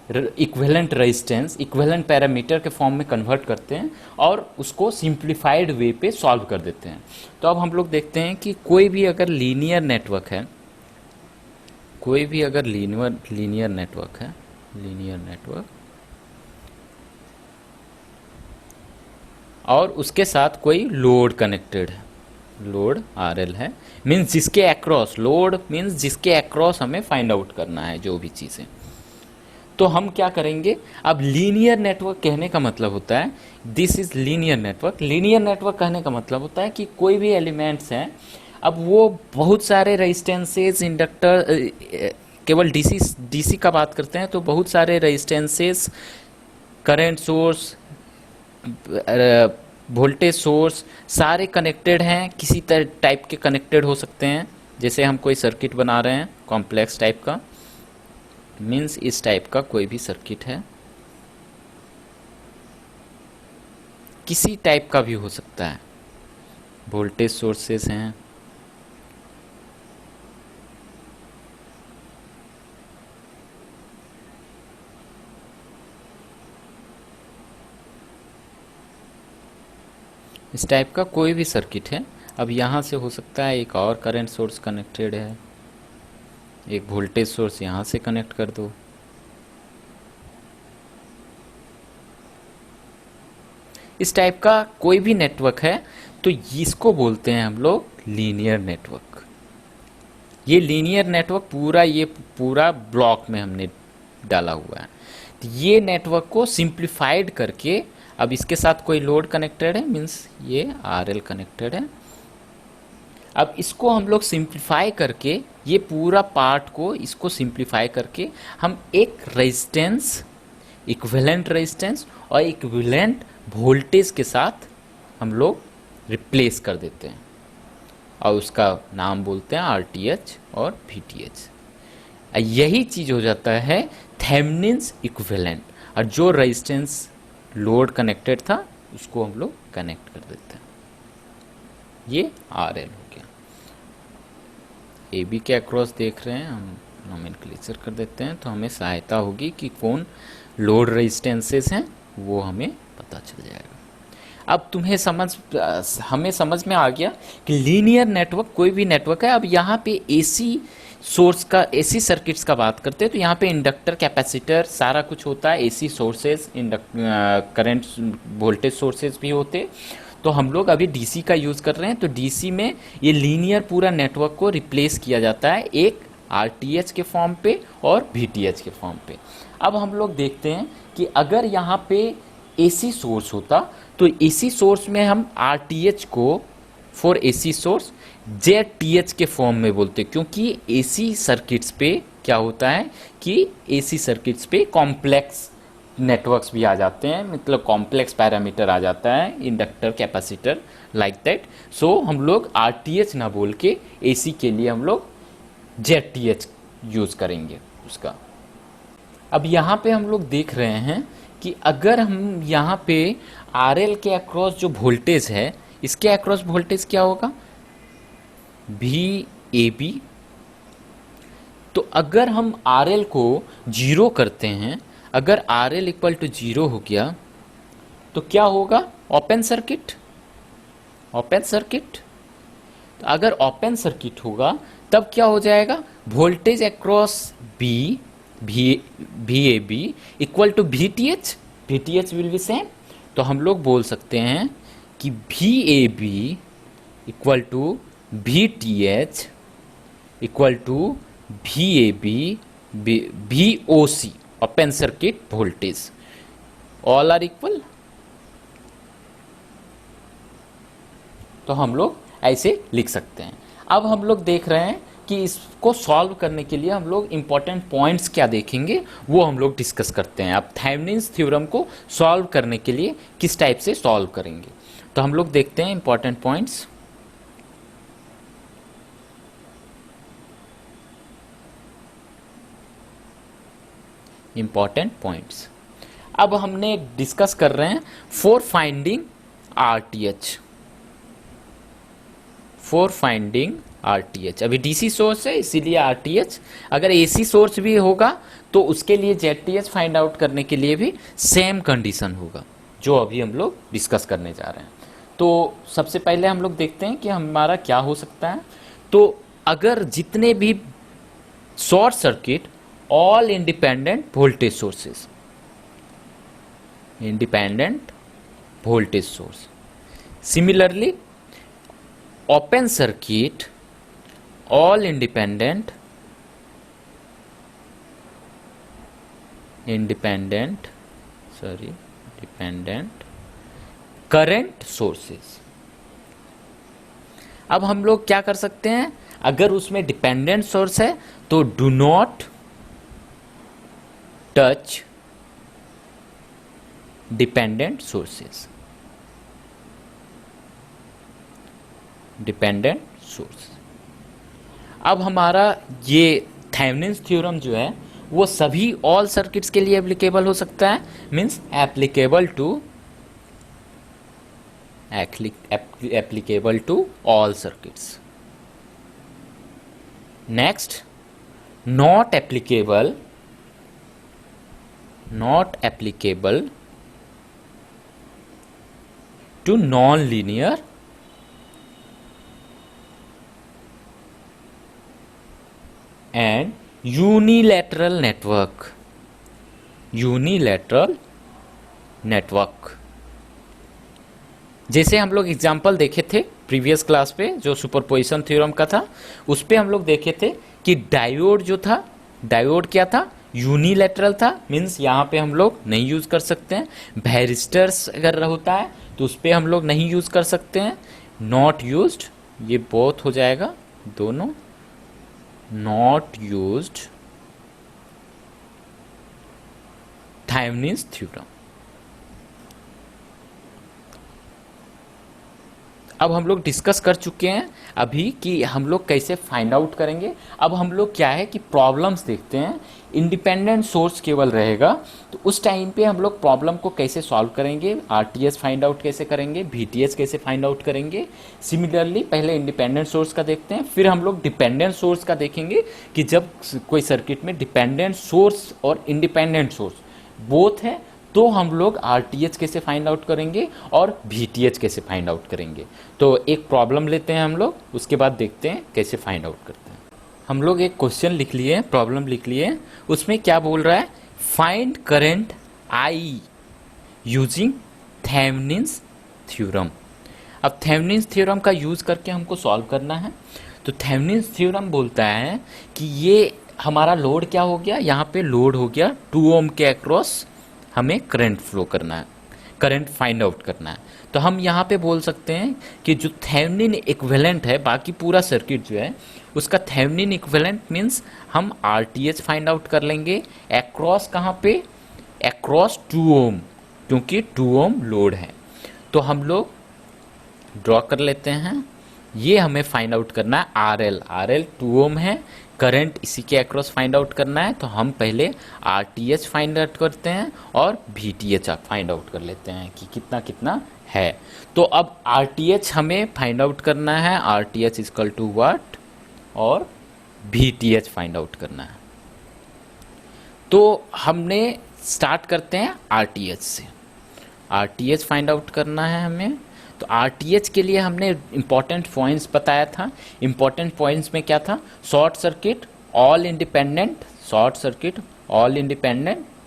इक्विवेलेंट रेजिस्टेंस, इक्विवेलेंट पैरामीटर के फॉर्म में कन्वर्ट करते हैं और उसको सिंप्लीफाइड वे पे सॉल्व कर देते हैं। तो अब हम लोग देखते हैं कि कोई भी अगर लीनियर नेटवर्क है, कोई भी अगर लीनियर नेटवर्क है, लीनियर नेटवर्क, और उसके साथ कोई लोड कनेक्टेड है, लोड आरएल है, मीन्स जिसके अक्रॉस, लोड मीन्स जिसके अक्रॉस हमें फाइंड आउट करना है जो भी चीज़ें। तो हम क्या करेंगे, अब लीनियर नेटवर्क कहने का मतलब होता है, this is linear network. Linear network कहने का मतलब होता है कि कोई भी एलिमेंट्स हैं, अब वो बहुत सारे रेजिस्टेंसेस, इंडक्टर, केवल डीसी का बात करते हैं तो बहुत सारे resistances, current source, voltage source, सारे कनेक्टेड हैं, किसी टाइप के कनेक्टेड हो सकते हैं। जैसे हम कोई सर्किट बना रहे हैं कॉम्प्लेक्स टाइप का, मीन्स इस टाइप का कोई भी सर्किट है, किसी टाइप का भी हो सकता है, वोल्टेज सोर्सेस हैं, इस टाइप का कोई भी सर्किट है। अब यहाँ से हो सकता है एक और करंट सोर्स कनेक्टेड है, एक वोल्टेज सोर्स यहाँ से कनेक्ट कर दो। इस टाइप का कोई भी नेटवर्क है तो इसको बोलते हैं हम लोग लीनियर नेटवर्क। ये लीनियर नेटवर्क पूरा, ये पूरा ब्लॉक में हमने डाला हुआ है। तो ये नेटवर्क को सिंप्लीफाइड करके, अब इसके साथ कोई लोड कनेक्टेड है, मीन्स ये आरएल कनेक्टेड है। अब इसको हम लोग सिंप्लीफाई करके, ये पूरा पार्ट को इसको सिंप्लीफाई करके हम एक रेजिस्टेंस, इक्विवेलेंट रेजिस्टेंस और इक्विवेलेंट वोल्टेज के साथ हम लोग रिप्लेस कर देते हैं और उसका नाम बोलते हैं आरटीएच और वीटीएच। यही चीज़ हो जाता है थेवेनिन्स इक्विवेलेंट, और जो रेजिस्टेंस लोड कनेक्टेड था उसको हम लोग कनेक्ट कर देते हैं। ये आरएल हो गया। ए बी के अक्रॉस देख रहे हैं हम, नोमेनक्लेचर कर देते हैं तो हमें सहायता होगी कि कौन लोड रेजिस्टेंसेस हैं, वो हमें पता चल जाएगा। अब हमें समझ में आ गया कि लीनियर नेटवर्क कोई भी नेटवर्क है। अब यहाँ पे एसी सोर्स का, एसी सर्किट्स का बात करते हैं तो यहाँ पे इंडक्टर, कैपेसिटर, सारा कुछ होता है। AC sources, current, voltage sources भी होते। तो हम लोग अभी डीसी का यूज़ कर रहे हैं, तो डीसी में ये लीनियर पूरा नेटवर्क को रिप्लेस किया जाता है एक आरटीएच के फॉर्म पे और वीटीएच के फॉर्म पे। अब हम लोग देखते हैं कि अगर यहाँ पे एसी सोर्स होता तो एसी सोर्स में हम आरटीएच को, फॉर एसी सोर्स, जेटीएच के फॉर्म में बोलते, क्योंकि एसी सर्किट्स पे क्या होता है कि एसी सर्किट्स पे कॉम्प्लेक्स नेटवर्क्स भी आ जाते हैं, मतलब कॉम्प्लेक्स पैरामीटर आ जाता है, इंडक्टर, कैपेसिटर, लाइक दैट। सो हम लोग आरटीएच ना बोल के एसी के लिए हम लोग जेटीएच यूज़ करेंगे उसका। अब यहाँ पे हम लोग देख रहे हैं कि अगर हम यहाँ पे आरएल के अक्रॉस जो वोल्टेज है, इसके अक्रॉस वोल्टेज क्या होगा, वी ए बी। तो अगर हम आरएल को जीरो करते हैं, अगर आरएल इक्वल टू जीरो हो गया तो क्या होगा, ओपन सर्किट, ओपन सर्किट। तो अगर ओपन सर्किट होगा तब क्या हो जाएगा, voltage across B, V A B equal to V T H, V T H will be same. तो हम लोग बोल सकते हैं कि V A B equal to V T H equal to V A B V O C, open circuit voltage, all are equal. तो हम लोग ऐसे लिख सकते हैं। अब हम लोग देख रहे हैं कि कि इसको सॉल्व करने के लिए हम लोग इंपॉर्टेंट पॉइंट्स क्या देखेंगे वो हम लोग डिस्कस करते हैं। अब थेवेनिन्स थ्योरम को सॉल्व करने के लिए किस टाइप से सॉल्व करेंगे, तो हम लोग देखते हैं इंपॉर्टेंट पॉइंट्स। इंपॉर्टेंट पॉइंट्स अब हमने डिस्कस कर रहे हैं for finding RTH. For finding RTH, अभी डीसी सोर्स है इसीलिए आरटीएच, अगर एसी सोर्स भी होगा तो उसके लिए जेडटीएच फाइंड आउट करने के लिए भी सेम कंडीशन होगा जो अभी हम लोग डिस्कस करने जा रहे हैं। तो सबसे पहले हम लोग देखते हैं कि हमारा क्या हो सकता है। तो अगर जितने भी short circuit all independent voltage sources, independent voltage source, similarly open circuit all independent current sources। अब हम लोग क्या कर सकते हैं, अगर उसमें डिपेंडेंट सोर्स है तो do not touch dependent sources, dependent source. अब हमारा ये थेवेनिन्स थ्योरम जो है वो सभी ऑल सर्किट्स के लिए एप्लीकेबल हो सकता है, means applicable to all circuits. Next, not applicable to non linear and unilateral network. जैसे हम लोग एग्जाम्पल देखे थे प्रीवियस क्लास पे जो सुपरपोजिशन थ्योरम का था, उस पे हम लोग देखे थे कि डायोड जो था, डायोड क्या था, यूनिलैटरल था, मीन्स यहाँ पे हम लोग नहीं यूज कर सकते हैं। बैरिस्टर्स अगर होता है तो उस पे हम लोग नहीं यूज कर सकते हैं, नॉट यूज्ड, ये बोथ हो जाएगा दोनों, not used थेवेनिन्स थ्योरम। अब हम लोग डिस्कस कर चुके हैं अभी कि हम लोग कैसे फाइंड आउट करेंगे। अब हम लोग क्या है कि प्रॉब्लम्स देखते हैं। इंडिपेंडेंट सोर्स केवल रहेगा तो उस टाइम पे हम लोग प्रॉब्लम को कैसे सॉल्व करेंगे, आरटीएच फाइंड आउट कैसे करेंगे, वीटीएच कैसे फाइंड आउट करेंगे। सिमिलरली पहले इंडिपेंडेंट सोर्स का देखते हैं, फिर हम लोग डिपेंडेंट सोर्स का देखेंगे कि जब कोई सर्किट में डिपेंडेंट सोर्स और इंडिपेंडेंट सोर्स बोथ है तो हम लोग आरटीएच कैसे फाइंड आउट करेंगे और वीटीएच कैसे फाइंड आउट करेंगे। तो एक प्रॉब्लम लेते हैं हम लोग, उसके बाद देखते हैं कैसे फाइंड आउट करते हैं। हम लोग एक क्वेश्चन लिख लिए, प्रॉब्लम लिख लिए, उसमें क्या बोल रहा है, find current I using Thevenin's theorem. अब थेवेनिन्स थ्योरम का यूज करके हमको सॉल्व करना है। तो थेवेनिन्स थ्योरम बोलता है कि ये हमारा लोड क्या हो गया, यहाँ पे लोड हो गया 2 ओम के अक्रॉस, हमें करंट फ्लो करना है, करंट फाइंड आउट करना है। तो हम यहाँ पे बोल सकते हैं कि जो थेवेनिन इक्विवेलेंट है, बाकी पूरा सर्किट जो है उसका थेवेनिन इक्विवेलेंट मीन्स हम आरटीएच फाइंड आउट कर लेंगे अक्रॉस, कहाँ पे, अक्रॉस 2 ओम, क्योंकि 2 ओम लोड है। तो हम लोग ड्रॉ कर लेते हैं, ये हमें फाइंड आउट करना है आरएल 2 ओम है, करंट इसी के अक्रॉस फाइंड आउट करना है। तो हम पहले आरटीएच फाइंड आउट करते हैं और वीटीएच फाइंड आउट कर लेते हैं कि कितना कितना है। तो अब आरटीएच हमें फाइंड आउट करना है, आरटीएच इक्वल टू व्हाट, और वीटीएच फाइंड आउट करना है। तो हमने स्टार्ट करते हैं आरटीएच से, आरटीएच फाइंड आउट करना है हमें। तो आरटीएच के लिए हमने इंपॉर्टेंट पॉइंट्स बताया था। इंपॉर्टेंट पॉइंट्स में क्या था, short circuit all independent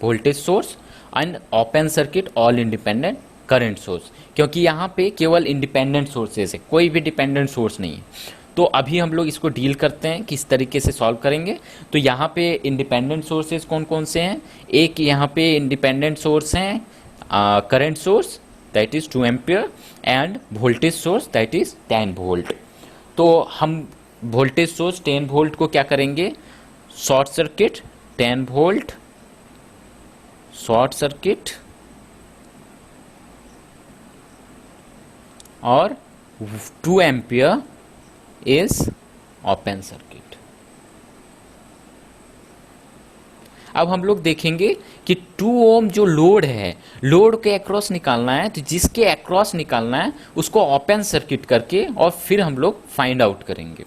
voltage source and open circuit all independent current source, क्योंकि यहाँ पे केवल इंडिपेंडेंट सोर्सेस है, कोई भी डिपेंडेंट सोर्स नहीं है। तो अभी हम लोग इसको डील करते हैं किस तरीके से सॉल्व करेंगे। तो यहाँ पे इंडिपेंडेंट सोर्सेज कौन कौन से हैं, एक यहाँ पे इंडिपेंडेंट सोर्स हैं current source that is 2 ampere end voltage source that is 10 volt. तो हम वोल्टेज सोर्स 10 वोल्ट को क्या करेंगे, short circuit, 10 volt short circuit और 2 एम्पियर इज ओपन सर्किट। अब हम लोग देखेंगे कि 2 ओम जो लोड है, लोड के अक्रॉस निकालना है, तो जिसके अक्रॉस निकालना है उसको ओपन सर्किट करके और फिर हम लोग फाइंड आउट करेंगे।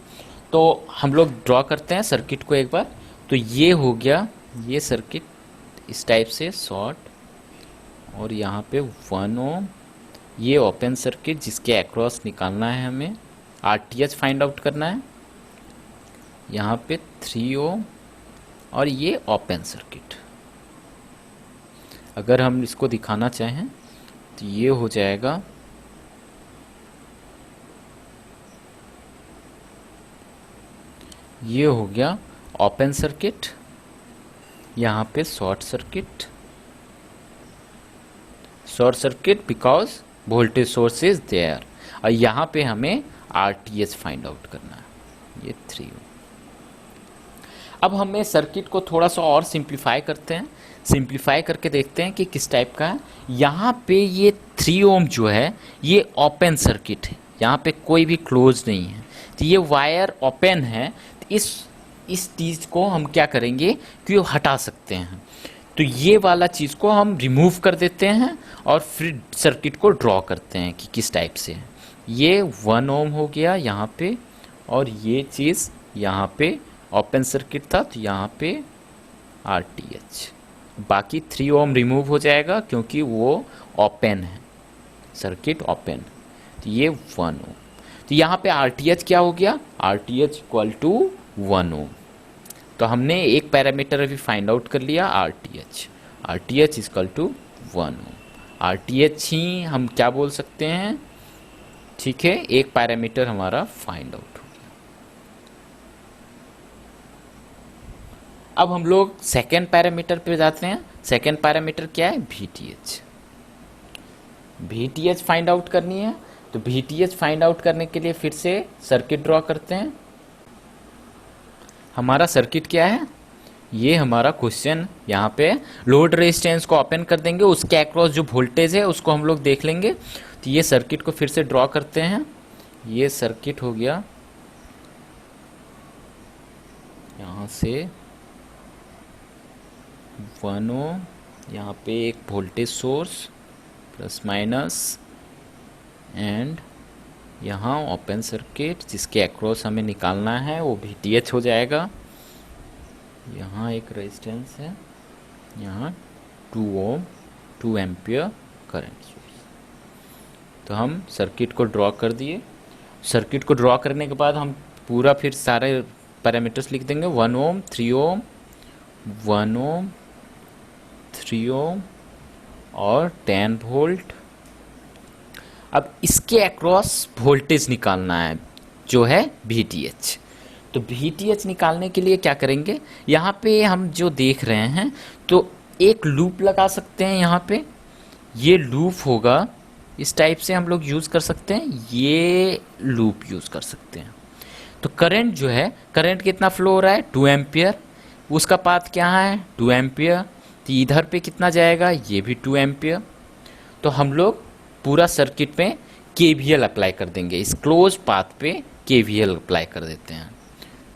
तो हम लोग ड्रॉ करते हैं सर्किट को एक बार। तो ये हो गया ये सर्किट इस टाइप से शॉर्ट, और यहाँ पे 1 ओम, ये ओपन सर्किट जिसके अक्रॉस निकालना है, हमें आरटीएच फाइंड आउट करना है, यहाँ पे 3 ओम और ये ओपन सर्किट। अगर हम इसको दिखाना चाहें तो ये हो जाएगा ये हो गया ओपन सर्किट, यहाँ पे short circuit, short circuit because voltage source is there, और यहाँ पे हमें आरटीएच फाइंड आउट करना है, ये 3 ओम। अब हमें सर्किट को थोड़ा सा और सिंप्लीफाई करते हैं, सिंप्लीफाई करके देखते हैं कि किस टाइप का है। यहाँ पे ये 3 ओम जो है ये ओपन सर्किट है, यहाँ पे कोई भी क्लोज नहीं है, तो ये वायर ओपन है। तो इस चीज़ को हम क्या करेंगे कि वो हटा सकते हैं, तो ये वाला चीज़ को हम रिमूव कर देते हैं और फिर सर्किट को ड्रॉ करते हैं कि किस टाइप से है। ये 1 ओम हो गया यहाँ पे, और ये चीज़ यहाँ पे ओपन सर्किट था, तो यहाँ पे आरटीएच, बाकी 3 ओम रिमूव हो जाएगा क्योंकि वो ओपन है, सर्किट ओपन, तो ये 1 ओम। तो यहाँ पे आरटीएच क्या हो गया, आरटीएच इक्वल टू 1 ओम। तो हमने एक पैरामीटर अभी फाइंड आउट कर लिया, RTH, RTH equal to 1 ohm. RTH ही हम क्या बोल सकते हैं, ठीक है, एक पैरामीटर हमारा फाइंड आउट हो गया। अब हम लोग सेकेंड पैरामीटर पे जाते हैं। सेकेंड पैरामीटर क्या है, वीटीएच। वीटीएच फाइंड आउट करनी है, तो वीटीएच फाइंड आउट करने के लिए फिर से सर्किट ड्रॉ करते हैं। हमारा सर्किट क्या है, ये हमारा क्वेश्चन यहाँ पे लोड रेजिस्टेंस को ओपन कर देंगे, उसके अक्रॉस जो वोल्टेज है उसको हम लोग देख लेंगे। तो ये सर्किट को फिर से ड्रॉ करते हैं। ये सर्किट हो गया, यहाँ से 1 ओम, यहाँ पे एक voltage source plus minus, and यहाँ ओपन सर्किट जिसके अक्रॉस हमें निकालना है वो वीटीएच हो जाएगा। यहाँ एक रेजिस्टेंस है, यहाँ 2 ओम, 2 एम्पियर करंट सोर्स। तो हम सर्किट को ड्रॉ कर दिए। सर्किट को ड्रॉ करने के बाद हम पूरा फिर सारे पैरामीटर्स लिख देंगे, 1 ओम, 3 ओम, 1 ओम, 3 ओम और 10 वोल्ट। अब इसके अक्रॉस वोल्टेज निकालना है जो है वीटीएच। तो वीटीएच निकालने के लिए क्या करेंगे, यहाँ पे हम जो देख रहे हैं तो एक लूप लगा सकते हैं, यहाँ पे ये लूप होगा, इस टाइप से हम लोग यूज़ कर सकते हैं, ये लूप यूज़ कर सकते हैं। तो करंट जो है, करंट कितना फ्लो हो रहा है, 2 एम्पियर, उसका पाथ क्या है 2 एम्पियर, तो इधर पे कितना जाएगा, ये भी 2 एम्पियर। तो हम लोग पूरा सर्किट में केवीएल अप्लाई कर देंगे, इस क्लोज पाथ पे केवीएल अप्लाई कर देते हैं,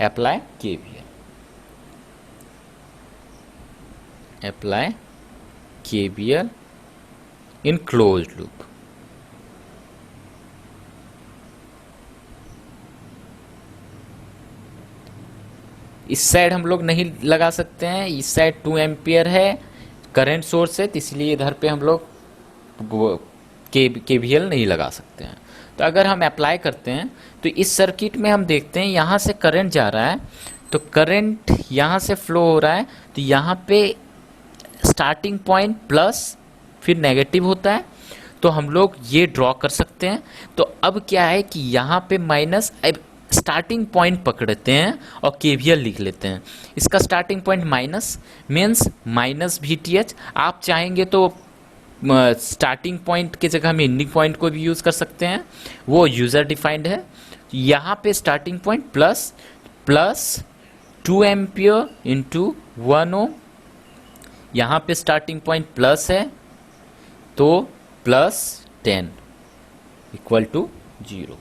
apply KVL, apply KVL in close loop. इस साइड हम लोग नहीं लगा सकते हैं, इस साइड 2 एम्पियर है, करंट सोर्स है, तो इसलिए इधर पे हम लोग केवीएल नहीं लगा सकते हैं। तो अगर हम अप्लाई करते हैं तो इस सर्किट में हम देखते हैं यहाँ से करंट जा रहा है, तो करंट यहाँ से फ्लो हो रहा है, तो यहाँ पे स्टार्टिंग पॉइंट प्लस फिर नेगेटिव होता है, तो हम लोग ये ड्रॉ कर सकते हैं। तो अब क्या है कि यहाँ पे माइनस, अब स्टार्टिंग पॉइंट पकड़ते हैं और केवीएल लिख लेते हैं। इसका starting point minus means minus VTH. आप चाहेंगे तो स्टार्टिंग पॉइंट के जगह हम एंडिंग पॉइंट को भी यूज़ कर सकते हैं, वो यूज़र डिफाइंड है। यहाँ पे starting point plus 2 ampere into 1 ओम, यहाँ पे स्टार्टिंग पॉइंट प्लस है तो प्लस 10 इक्वल टू 0।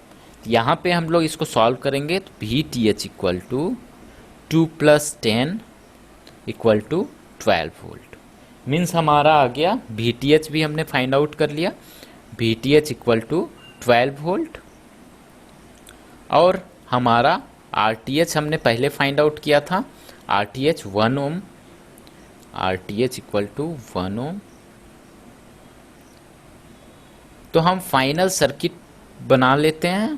यहाँ पे हम लोग इसको सॉल्व करेंगे तो V T H equal to 2 + 10 equal to 12 volt. Means हमारा आ गया वी टी एच भी हमने फाइंड आउट कर लिया, V T H equal to 12 volt. और हमारा आर टी एच हमने पहले फाइंड आउट किया था, R T H 1 ohm, R T H equal to 1 ohm. तो हम फाइनल सर्किट बना लेते हैं।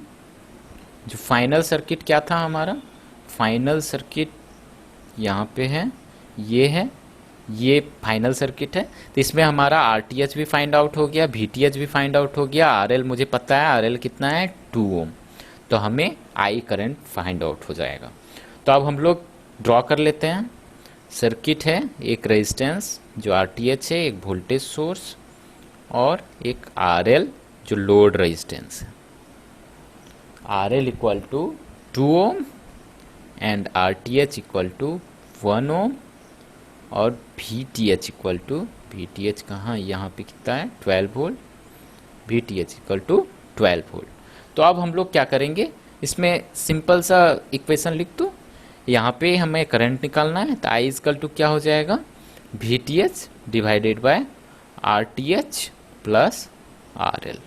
जो फाइनल सर्किट क्या था हमारा, फाइनल सर्किट यहाँ पे है, ये फाइनल सर्किट है। तो इसमें हमारा आर टी एच भी फाइंड आउट हो गया, वी टी एच भी फाइंड आउट हो गया, आर एल मुझे पता है, आर एल कितना है 2 ओम। तो हमें आई करंट फाइंड आउट हो जाएगा। तो अब हम लोग ड्रॉ कर लेते हैं। सर्किट है, एक रेजिस्टेंस जो आर टी एच है, एक वोल्टेज सोर्स और एक आर एल जो लोड रेजिस्टेंस है। R L equal to 2 ohm and R T H equal to 1 ohm और V T H equal to, V T H कहाँ, यहाँ पे कितना है 12 volt, V T H equal to 12 volt. तो अब हम लोग क्या करेंगे, इसमें सिंपल सा इक्वेशन लिख दो। यहाँ पे हमें करंट निकालना है तो आई इक्वल टू क्या हो जाएगा, V T H divided by R T H plus R L.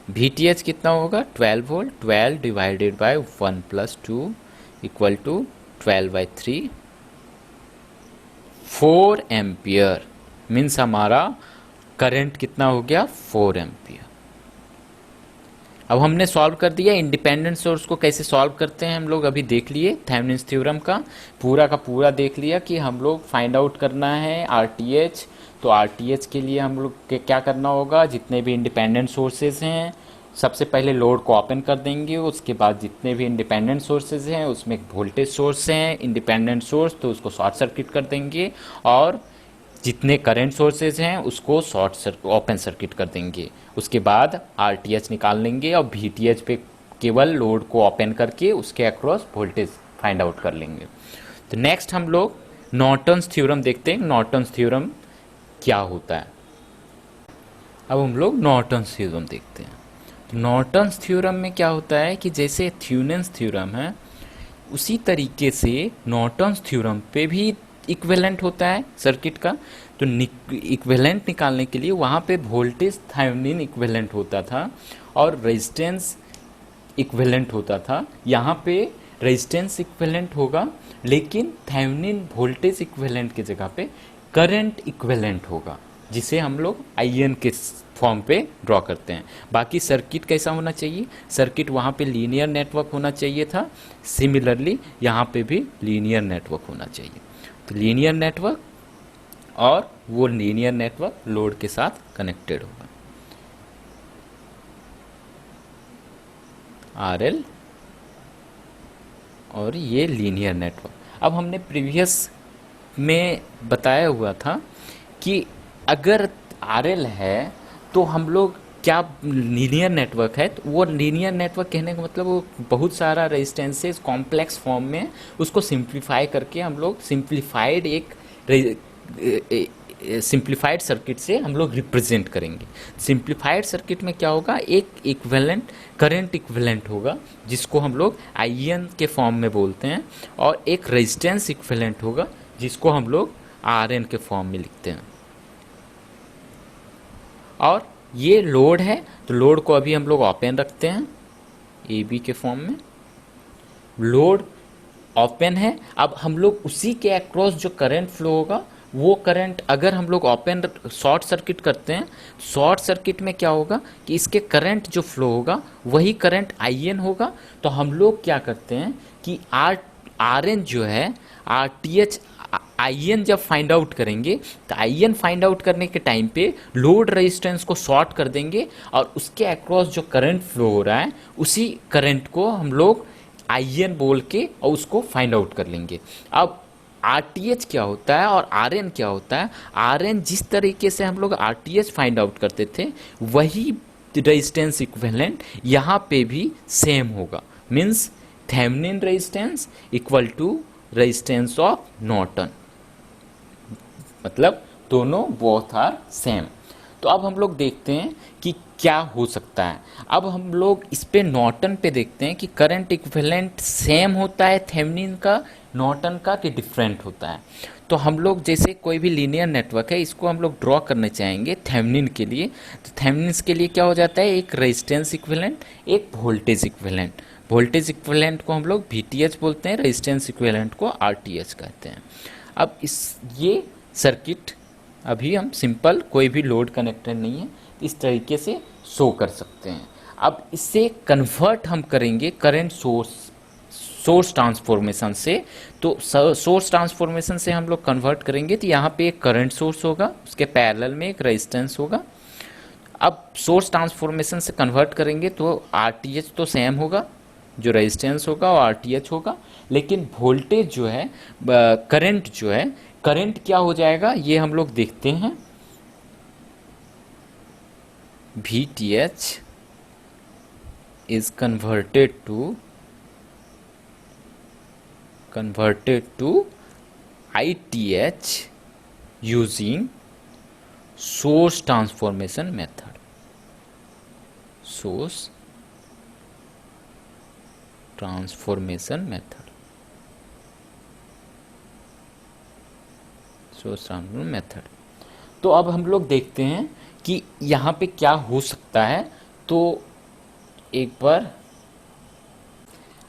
V T H कितना होगा 12 volt, 12 divided by 1 + 2 equal to 12/3, 4 ampere. Means हमारा करंट कितना हो गया 4 एम्पियर। अब हमने सॉल्व कर दिया। इंडिपेंडेंट सोर्स को कैसे सॉल्व करते हैं हम लोग अभी देख लिए, थेवेनिन्स थ्योरम का पूरा देख लिया कि हम लोग फाइंड आउट करना है आरटीएच। तो आरटीएच के लिए हम लोग के क्या करना होगा, जितने भी इंडिपेंडेंट सोर्सेज हैं सबसे पहले लोड को ओपन कर देंगे, उसके बाद जितने भी इंडिपेंडेंट सोर्सेज हैं उसमें एक वोल्टेज सोर्स हैं इंडिपेंडेंट सोर्स, तो उसको शॉर्ट सर्किट कर देंगे, और जितने करंट सोर्सेज हैं उसको ओपन सर्किट कर देंगे। उसके बाद आरटीएच निकाल लेंगे और वीटीएच पे केवल लोड को ओपन करके उसके अक्रॉस वोल्टेज फाइंड आउट कर लेंगे। तो नेक्स्ट हम लोग नॉर्टन्स थ्योरम देखते हैं, नॉर्टन्स थ्योरम क्या होता है। अब हम लोग नॉर्टन्स थ्योरम देखते हैं। तो नॉर्टन्स थ्योरम में क्या होता है कि जैसे थेवेनिन्स थ्योरम है उसी तरीके से नॉर्टन्स थ्योरम पे भी इक्विवेलेंट होता है सर्किट का। तो इक्विवेलेंट निकालने के लिए वहाँ पे वोल्टेज थेवेनिन इक्विवेलेंट होता था और रेजिस्टेंस इक्विवेलेंट होता था। यहाँ पे रेजिस्टेंस इक्विवेलेंट होगा लेकिन थेवेनिन वोल्टेज इक्विवेलेंट की जगह पे करंट इक्विवेलेंट होगा, जिसे हम लोग आईएन के फॉर्म पे ड्रॉ करते हैं। बाकी सर्किट कैसा होना चाहिए, सर्किट वहाँ पे लीनियर नेटवर्क होना चाहिए था, सिमिलरली यहाँ पे भी लीनियर नेटवर्क होना चाहिए। तो लीनियर नेटवर्क, और वो लीनियर नेटवर्क लोड के साथ कनेक्टेड होगा। आरएल और ये लीनियर नेटवर्क। अब हमने प्रीवियस में बताया हुआ था कि अगर आरएल है तो हम लोग क्या लीनियर नेटवर्क है, तो वो लीनियर नेटवर्क कहने का मतलब वो बहुत सारा रेजिस्टेंसेस कॉम्प्लेक्स फॉर्म में उसको सिंप्लीफाई करके हम लोग सिंप्लीफाइड सिंप्लीफाइड सर्किट से हम लोग रिप्रेजेंट करेंगे। सिंप्लीफाइड सर्किट में क्या होगा, एक इक्विवेलेंट करंट इक्विवेलेंट होगा जिसको हम लोग आईएन के फॉर्म में बोलते हैं, और एक रेजिस्टेंस इक्विवेलेंट होगा जिसको हम लोग आरएन के फॉर्म में लिखते हैं। और ये लोड है तो लोड को अभी हम लोग ओपन रखते हैं ए बी के फॉर्म में, लोड ओपन है। अब हम लोग उसी के अक्रॉस जो करंट फ्लो होगा वो करंट अगर हम लोग ओपन शॉर्ट सर्किट करते हैं, शॉर्ट सर्किट में क्या होगा कि इसके करंट जो फ्लो होगा वही करंट आईएन होगा। तो हम लोग क्या करते हैं कि आरएन जो है आरटीएच आईएन जब फाइंड आउट करेंगे तो आईएन फाइंड आउट करने के टाइम पे लोड रेजिस्टेंस को शॉर्ट कर देंगे और उसके अक्रॉस जो करंट फ्लो हो रहा है उसी करंट को हम लोग आईएन बोल के और उसको फाइंड आउट कर लेंगे। अब आरटीएच क्या होता है और आरएन क्या होता है, आरएन जिस तरीके से हम लोग आरटीएच फाइंड आउट करते थे वही रेजिस्टेंस इक्विवेलेंट यहाँ पे भी सेम होगा, means Thevenin resistance equal to resistance of Norton, मतलब दोनों बोथ आर सेम। तो अब हम लोग देखते हैं कि क्या हो सकता है। अब हम लोग इस पे नॉर्टन पे देखते हैं कि करंट इक्विवेलेंट सेम होता है थेवेनिन का नॉर्टन का कि डिफरेंट होता है। तो हम लोग जैसे कोई भी लीनियर नेटवर्क है इसको हम लोग ड्रॉ करना चाहेंगे थेवेनिन के लिए, तो थेवेनिन के लिए क्या हो जाता है, एक रेजिस्टेंस इक्विवेलेंट, एक वोल्टेज इक्विवेलेंट। वोल्टेज इक्विवेलेंट को हम लोग VTH बोलते हैं, रेजिस्टेंस इक्विवेलेंट को RTH कहते हैं। अब ये सर्किट अभी हम सिंपल, कोई भी लोड कनेक्टेड नहीं है, इस तरीके से शो कर सकते हैं। अब इससे कन्वर्ट हम करेंगे करंट सोर्स ट्रांसफॉर्मेशन से। तो सोर्स ट्रांसफॉर्मेशन से हम लोग कन्वर्ट करेंगे तो यहाँ पे एक करंट सोर्स होगा, उसके पैरेलल में एक रेजिस्टेंस होगा। अब सोर्स ट्रांसफॉर्मेशन से कन्वर्ट करेंगे तो RTH तो सेम होगा, जो रेजिस्टेंस होगा वो RTH होगा, लेकिन वोल्टेज जो है, करंट जो है, करंट क्या हो जाएगा ये हम लोग देखते हैं। VTH is converted to ITH using source transformation method. Source transformation method. तो अब हम लोग देखते हैं कि यहाँ पे क्या हो सकता है। तो एक बार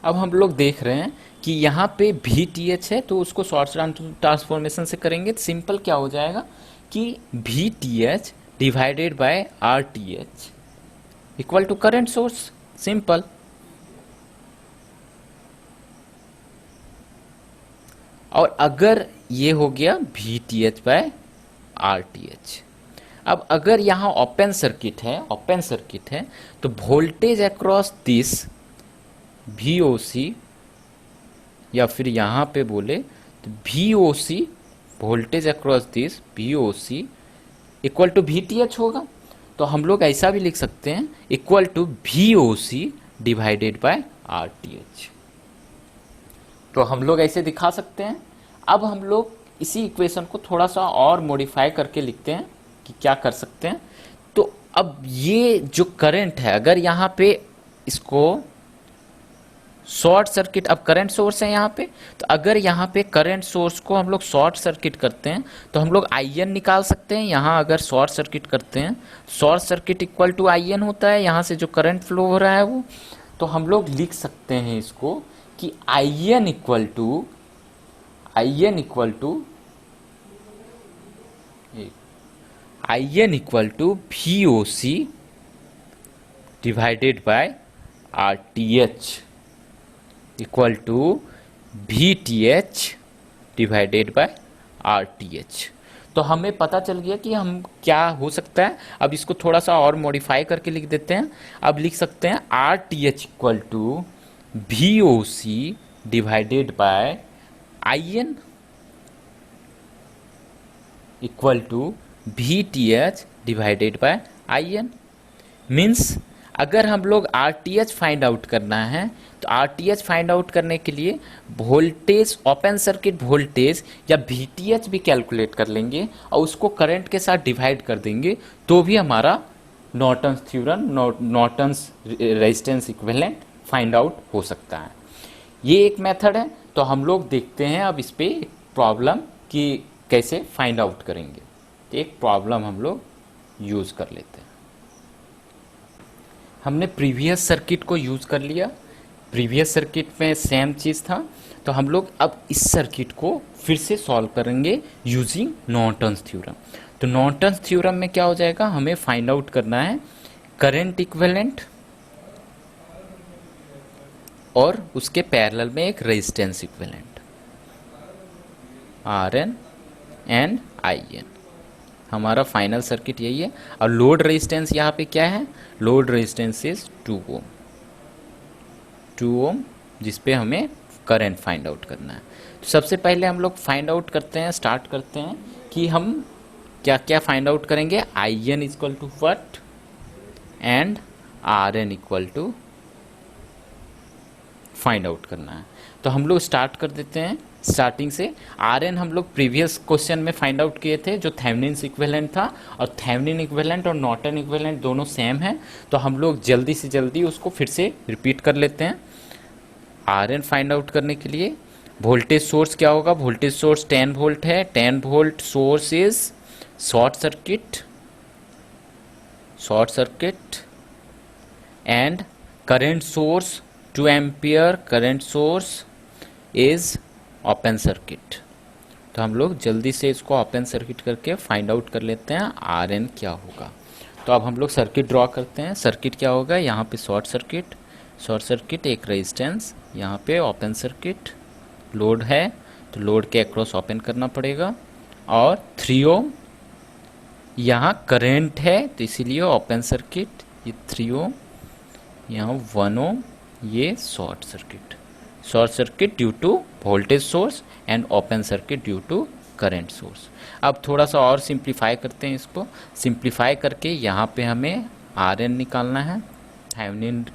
अब हम लोग देख रहे हैं कि यहाँ पे VTH है, तो उसको शॉर्ट ट्रांसफॉर्मेशन से करेंगे तो सिंपल क्या हो जाएगा कि VTH divided by RTH equal to current source, simple. और अगर ये हो गया VTH बाय RTH। अब अगर यहाँ ओपन सर्किट है तो वोल्टेज अक्रॉस दिस VOC, या फिर यहाँ पे बोले तो VOC, voltage across this VOC equal to VTH होगा। तो हम लोग ऐसा भी लिख सकते हैं equal to VOC divided by RTH। तो हम लोग ऐसे दिखा सकते हैं। अब हम लोग इसी इक्वेशन को थोड़ा सा और मॉडिफाई करके लिखते हैं कि क्या कर सकते हैं। तो अब ये जो करंट है, अगर यहाँ पे इसको शॉर्ट सर्किट, अब करंट सोर्स है यहाँ पे, तो अगर यहाँ पे करंट सोर्स को हम लोग शॉर्ट सर्किट करते हैं तो हम लोग IN निकाल सकते हैं। यहाँ अगर शॉर्ट सर्किट करते हैं, short circuit equal to IN होता है, यहाँ से जो करंट फ्लो हो रहा है वो। तो हम लोग लिख सकते हैं इसको कि IN equal to VOC divided by RTH equal to VTH divided by RTH। तो हमें पता चल गया कि हम क्या हो सकता है। अब इसको थोड़ा सा और मॉडिफाई करके लिख देते हैं। अब लिख सकते हैं RTH equal to VOC divided by IN equal to VTH divided by IN। Means अगर हम लोग RTH फाइंड आउट करना है तो RTH फाइंड आउट करने के लिए वोल्टेज, ओपन सर्किट वोल्टेज या VTH भी कैलकुलेट कर लेंगे और उसको करंट के साथ डिवाइड कर देंगे, तो भी हमारा Norton's theorem, Norton's resistance equivalent find out हो सकता है। ये एक मेथड है। तो हम लोग देखते हैं अब इस पे प्रॉब्लम कि कैसे फाइंड आउट करेंगे। तो एक प्रॉब्लम हम लोग यूज़ कर लेते हैं। हमने प्रीवियस सर्किट को यूज़ कर लिया, प्रीवियस सर्किट में सेम चीज़ था। तो हम लोग अब इस सर्किट को फिर से सॉल्व करेंगे यूजिंग नॉर्टन्स थ्योरम। तो नॉर्टन्स थ्योरम में क्या हो जाएगा, हमें फाइंड आउट करना है करंट इक्विवेलेंट और उसके पैरेलल में एक resistance equivalent RN and IN। हमारा फाइनल सर्किट यही है। और लोड रेजिस्टेंस यहाँ पे क्या है, लोड रेजिस्टेंस इज 2 ओम, जिस पे हमें करंट फाइंड आउट करना है। तो सबसे पहले हम लोग फाइंड आउट करते हैं, स्टार्ट करते हैं कि हम क्या क्या फाइंड आउट करेंगे। IN equal to what, and R N equal to find out करना है। तो हम लोग स्टार्ट कर देते हैं स्टार्टिंग से। आर एन हम लोग प्रीवियस क्वेश्चन में फाइंड आउट किए थे, जो थेवेनिन इक्विवेलेंट था, और थेवेनिन इक्विवेलेंट और नॉर्टन इक्विवेलेंट दोनों सेम है। तो हम लोग जल्दी से जल्दी उसको फिर से रिपीट कर लेते हैं। आर एन फाइंड आउट करने के लिए वोल्टेज सोर्स क्या होगा, वोल्टेज सोर्स 10 वोल्ट है, 10 volt source is short circuit and current source 2 ampere current source is open circuit. तो हम लोग जल्दी से इसको ओपन सर्किट करके फाइंड आउट कर लेते हैं आर एन क्या होगा। तो अब हम लोग सर्किट ड्रॉ करते हैं। सर्किट क्या होगा, यहाँ पे शॉर्ट सर्किट एक रेजिस्टेंस, यहाँ पे ओपन सर्किट, लोड है तो लोड के अक्रॉस ओपन करना पड़ेगा, और 3 ओम यहाँ करंट है तो इसीलिए ओपन सर्किट, ये 3 ओम, यहाँ 1 ओम, ये short circuit due to voltage source and open circuit due to current source. अब थोड़ा सा और सिंप्लीफाई करते हैं इसको। सिंप्लीफाई करके यहाँ पे हमें आर एन निकालना है, थेवेनिन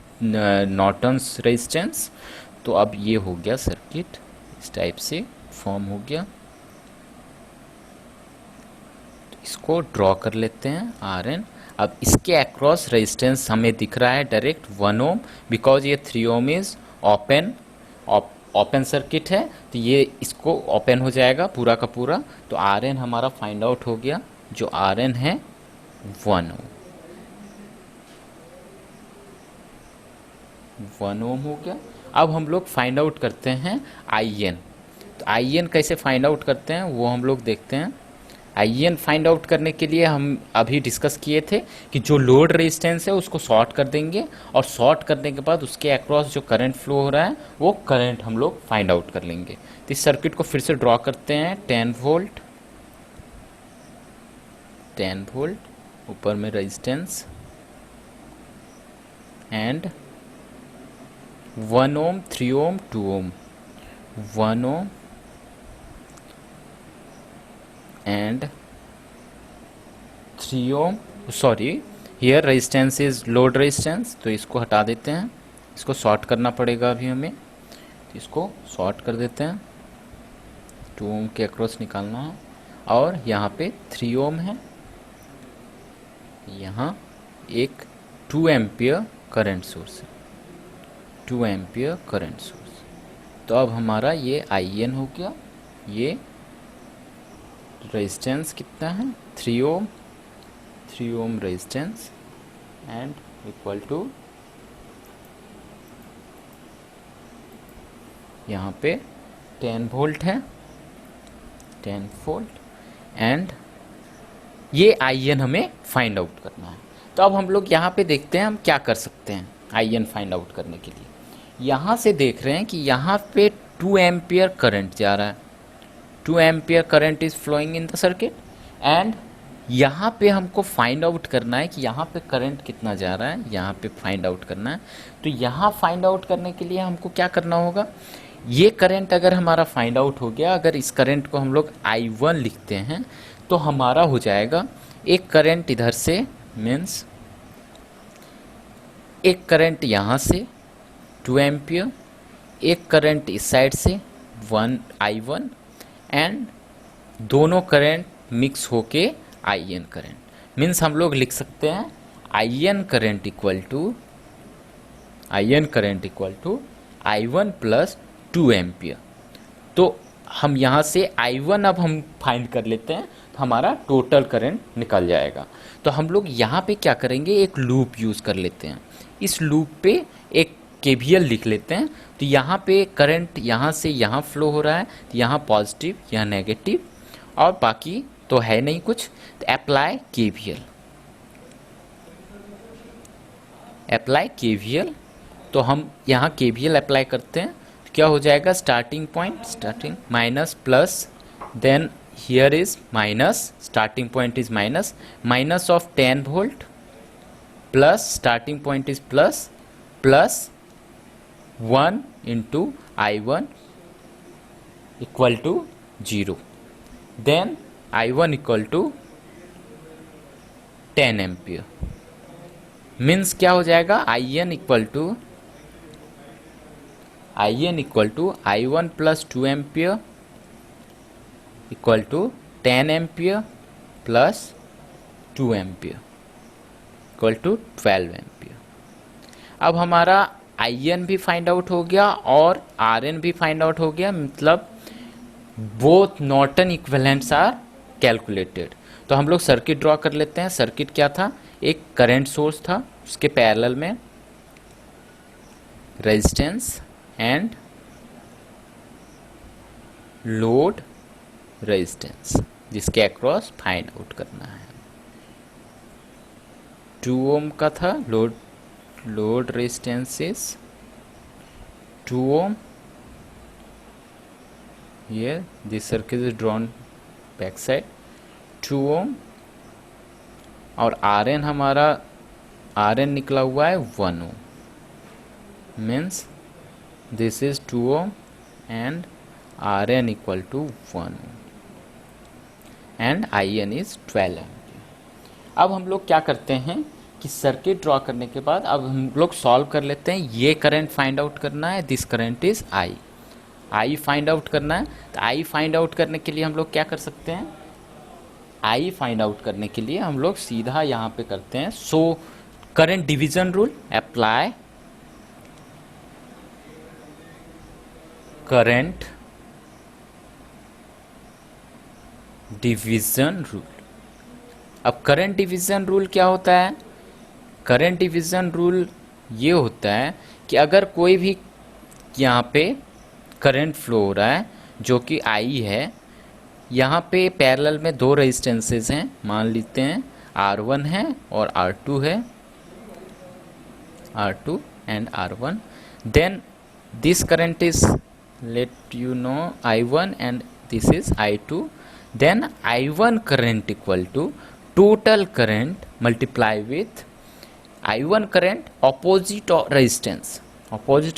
नॉर्टन्स रेजिस्टेंस। तो अब ये हो गया सर्किट, इस टाइप से फॉर्म हो गया। तो इसको ड्रॉ कर लेते हैं आर एन। अब इसके अक्रॉस रेजिस्टेंस हमें दिख रहा है डायरेक्ट 1 ओम, बिकॉज ये 3 ओम इज ओपन सर्किट है, तो ये इसको ओपन हो जाएगा पूरा का पूरा। तो आर एन हमारा फाइंड आउट हो गया, जो आर एन है 1 ओम, 1 ओम हो गया। अब हम लोग फाइंड आउट करते हैं आई एन। तो आई एन कैसे फाइंड आउट करते हैं वो हम लोग देखते हैं। आई एन फाइंड आउट करने के लिए हम अभी डिस्कस किए थे कि जो लोड रेजिस्टेंस है उसको शॉर्ट कर देंगे, और शॉर्ट करने के बाद उसके अक्रॉस जो करंट फ्लो हो रहा है वो करंट हम लोग फाइंड आउट कर लेंगे। तो इस सर्किट को फिर से ड्रॉ करते हैं। 10 वोल्ट ऊपर में resistance and 1 ohm, 3 ohm, 2 ohm, 1 ohm and 3 ohm, sorry here resistance is load resistance, तो इसको हटा देते हैं। इसको शॉर्ट करना पड़ेगा अभी हमें, तो इसको शॉर्ट कर देते हैं। 2 ओम के अक्रॉस निकालना है, और यहाँ पे 3 ओम है, यहाँ एक 2 एम्पियर करंट सोर्स है, 2 एम्पियर करंट सोर्स। तो अब हमारा ये आई एन हो गया। ये रेजिस्टेंस कितना है, 3 ohm resistance and equal to यहाँ पे 10 वोल्ट है, 10 वोल्ट, एंड ये आई एन हमें फाइंड आउट करना है। तो अब हम लोग यहाँ पे देखते हैं हम क्या कर सकते हैं आई एन फाइंड आउट करने के लिए। यहाँ से देख रहे हैं कि यहाँ पे 2 एम्पियर करंट जा रहा है, 2 ampere current is flowing in the circuit, and यहाँ पे हमको फाइंड आउट करना है कि यहाँ पे करंट कितना जा रहा है, यहाँ पे फाइंड आउट करना है। तो यहाँ फाइंड आउट करने के लिए हमको क्या करना होगा, ये करंट अगर हमारा फाइंड आउट हो गया, अगर इस करंट को हम लोग I1 लिखते हैं तो हमारा हो जाएगा एक करंट इधर से, मीन्स एक करंट यहाँ से 2 एम्पियर, एक करंट इस साइड से I1, एंड दोनों करंट मिक्स होके आई एन करंट। मीन्स हम लोग लिख सकते हैं I N current equal to I1 plus 2 ampere. तो हम यहाँ से I1 अब हम फाइंड कर लेते हैं, तो हमारा टोटल करंट निकल जाएगा। तो हम लोग यहाँ पे क्या करेंगे, एक लूप यूज़ कर लेते हैं। इस लूप पे एक KVL लिख लेते हैं। तो यहाँ पे करंट यहाँ से यहाँ फ्लो हो रहा है, तो यहाँ पॉजिटिव, यहाँ नेगेटिव, और बाकी तो है नहीं कुछ। तो अप्लाई KVL। तो हम यहाँ KVL अप्लाई करते हैं, तो क्या हो जाएगा, starting minus plus, then here is minus, starting point is minus of 10 volt, plus starting point is plus 1 into I1 equal to 0, then I1 equal to 10 ampere, means क्या हो जाएगा, I N equal to I one plus 2 ampere equal to 10 ampere plus 2 ampere equal to 12 ampere. अब हमारा आई एन भी फाइंड आउट हो गया और आर एन भी फाइंड आउट हो गया, मतलब both Norton equivalents are calculated. तो हम लोग सर्किट ड्रॉ कर लेते हैं। सर्किट क्या था, एक करंट सोर्स था, उसके पैरेलल में रेजिस्टेंस एंड लोड रेजिस्टेंस, जिसके अक्रॉस फाइंड आउट करना है। 2 ओम का था load resistance is 2 ohm. here this circuit is drawn back side 2 ohm और Rn हमारा Rn निकला हुआ है 1 ohm means this is 2 ohm and Rn equal to 1 ohm and In is 12 ampere। अब हम लोग क्या करते हैं कि सर्किट ड्रॉ करने के बाद अब हम लोग सॉल्व कर लेते हैं। ये करंट फाइंड आउट करना है, this current is I find out करना है। तो आई फाइंड आउट करने के लिए हम लोग क्या कर सकते हैं, आई फाइंड आउट करने के लिए हम लोग सीधा यहाँ पे करते हैं। So current division rule apply, current division rule. अब करंट डिवीजन रूल क्या होता है, करंट डिवीजन रूल ये होता है कि अगर कोई भी यहाँ पे करंट फ्लो हो रहा है जो कि आई है, यहाँ पे पैरेलल में 2 रेजिस्टेंसेस हैं, मान लेते हैं R1 है और R2 है, R2 and R1। Then this current is let you know I1 and this is I2। Then I1 current equal to total current multiply with I1 current opposite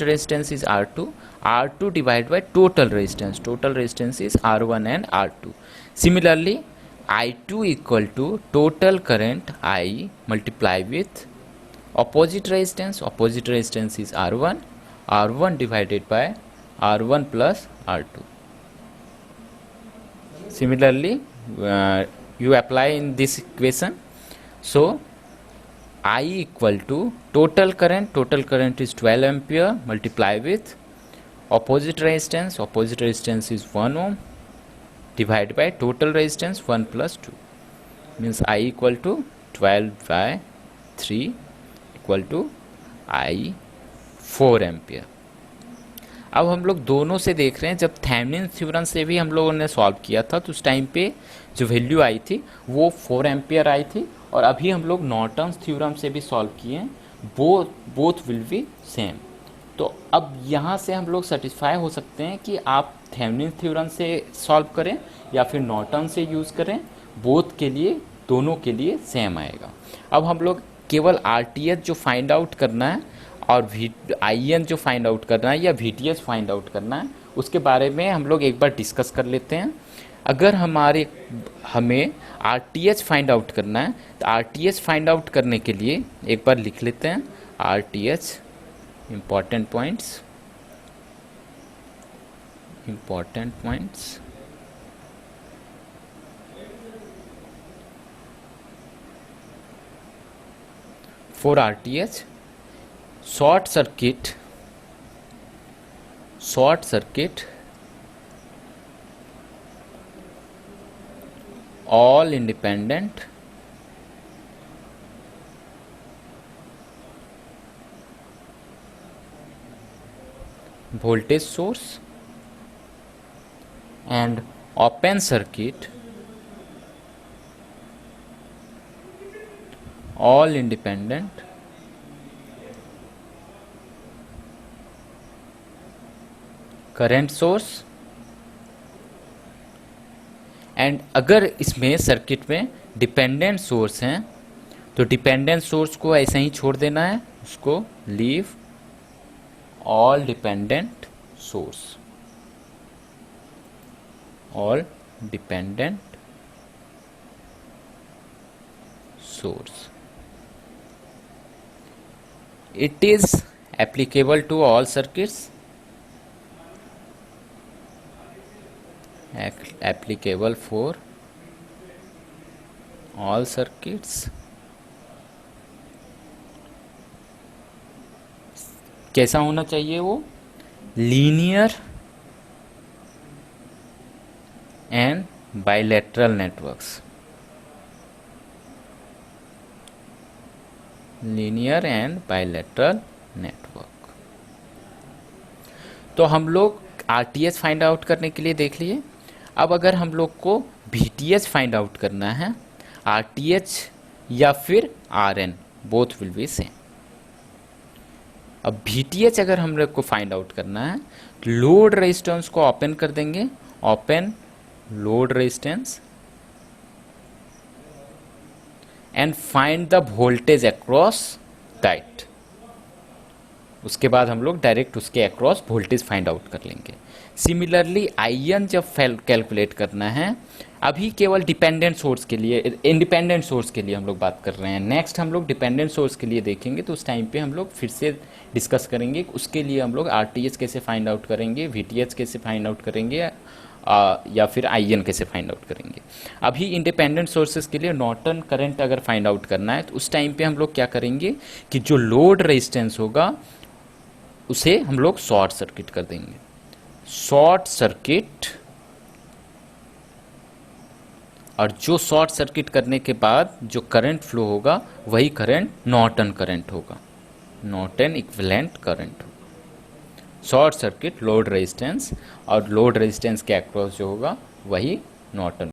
resistance is R2 divided by total resistance is R1 and R2। Similarly I2 equal to total current I multiply with opposite resistance is R1 divided by R1 plus R2। Similarly you apply in this equation, so I equal to total current is 12 ampere multiply with opposite resistance is 1 ohm divided by total resistance 1 plus 2 means I equal to 12 by 3 equal to I 4 ampere। अब हम लोग दोनों से देख रहे हैं, जब थेवेनिन थ्योरम से भी हम लोगों ने सॉल्व किया था तो उस टाइम पे जो वैल्यू आई थी वो 4 एम्पियर आई थी, और अभी हम लोग नॉर्टन्स थ्योरम से भी सॉल्व किए हैं, बोथ विल बी सेम। तो अब यहाँ से हम लोग सेटिस्फाई हो सकते हैं कि आप थेवेनिन थ्योरम से सॉल्व करें या फिर नॉर्टन से यूज़ करें, बोथ के लिए, दोनों के लिए सेम आएगा। अब हम लोग केवल RTH जो फाइंड आउट करना है और IN जो फाइंड आउट करना है या VTH फाइंड आउट करना है, उसके बारे में हम लोग एक बार डिस्कस कर लेते हैं। अगर हमें RTH फाइंड आउट करना है तो RTH फाइंड आउट करने के लिए एक बार लिख लेते हैं RTH important points for RTH short circuit all independent voltage source and open circuit all independent current source। And अगर इसमें सर्किट में डिपेंडेंट सोर्स हैं तो डिपेंडेंट सोर्स को ऐसे ही छोड़ देना है, उसको leave all dependent source it is applicable to all circuits, applicable for all circuits, कैसा होना चाहिए वो, linear and bilateral networks, linear and bilateral network. तो हम लोग आरटीएच फाइंड आउट करने के लिए देख लिए। अब अगर हम लोग को वीटीएच फाइंड आउट करना है, आरटीएच या फिर R N, both will be same. अब वीटीएच अगर हम लोग को फाइंड आउट करना है, लोड रेजिस्टेंस को ओपन कर देंगे, open load resistance and find the voltage across that. उसके बाद हम लोग डायरेक्ट उसके अक्रॉस वोल्टेज फाइंड आउट कर लेंगे। सिमिलरली आईएन जब कैलकुलेट करना है, अभी केवल डिपेंडेंट सोर्स के लिए, इंडिपेंडेंट सोर्स के लिए हम लोग बात कर रहे हैं। नेक्स्ट हम लोग डिपेंडेंट सोर्स के लिए देखेंगे, तो उस टाइम पे हम लोग फिर से डिस्कस करेंगे। उसके लिए हम लोग आरटीएच कैसे फाइंड आउट करेंगे, वीटीएच कैसे फाइंड आउट करेंगे, या फिर आईएन कैसे फाइंड आउट करेंगे। अभी इंडिपेंडेंट सोर्सेज के लिए नॉर्टन करंट अगर फाइंड आउट करना है, तो उस टाइम पे हम लोग क्या करेंगे कि जो लोड रेजिस्टेंस होगा उसे हम लोग शॉर्ट सर्किट कर देंगे, शॉर्ट सर्किट। और जो शॉर्ट सर्किट करने के बाद जो करंट फ्लो होगा वही करंट नॉर्टन करंट होगा, नॉर्टन इक्विवेलेंट करंट होगा। शॉर्ट सर्किट लोड रेजिस्टेंस, और लोड रेजिस्टेंस के अक्रॉस जो होगा वही नॉर्टन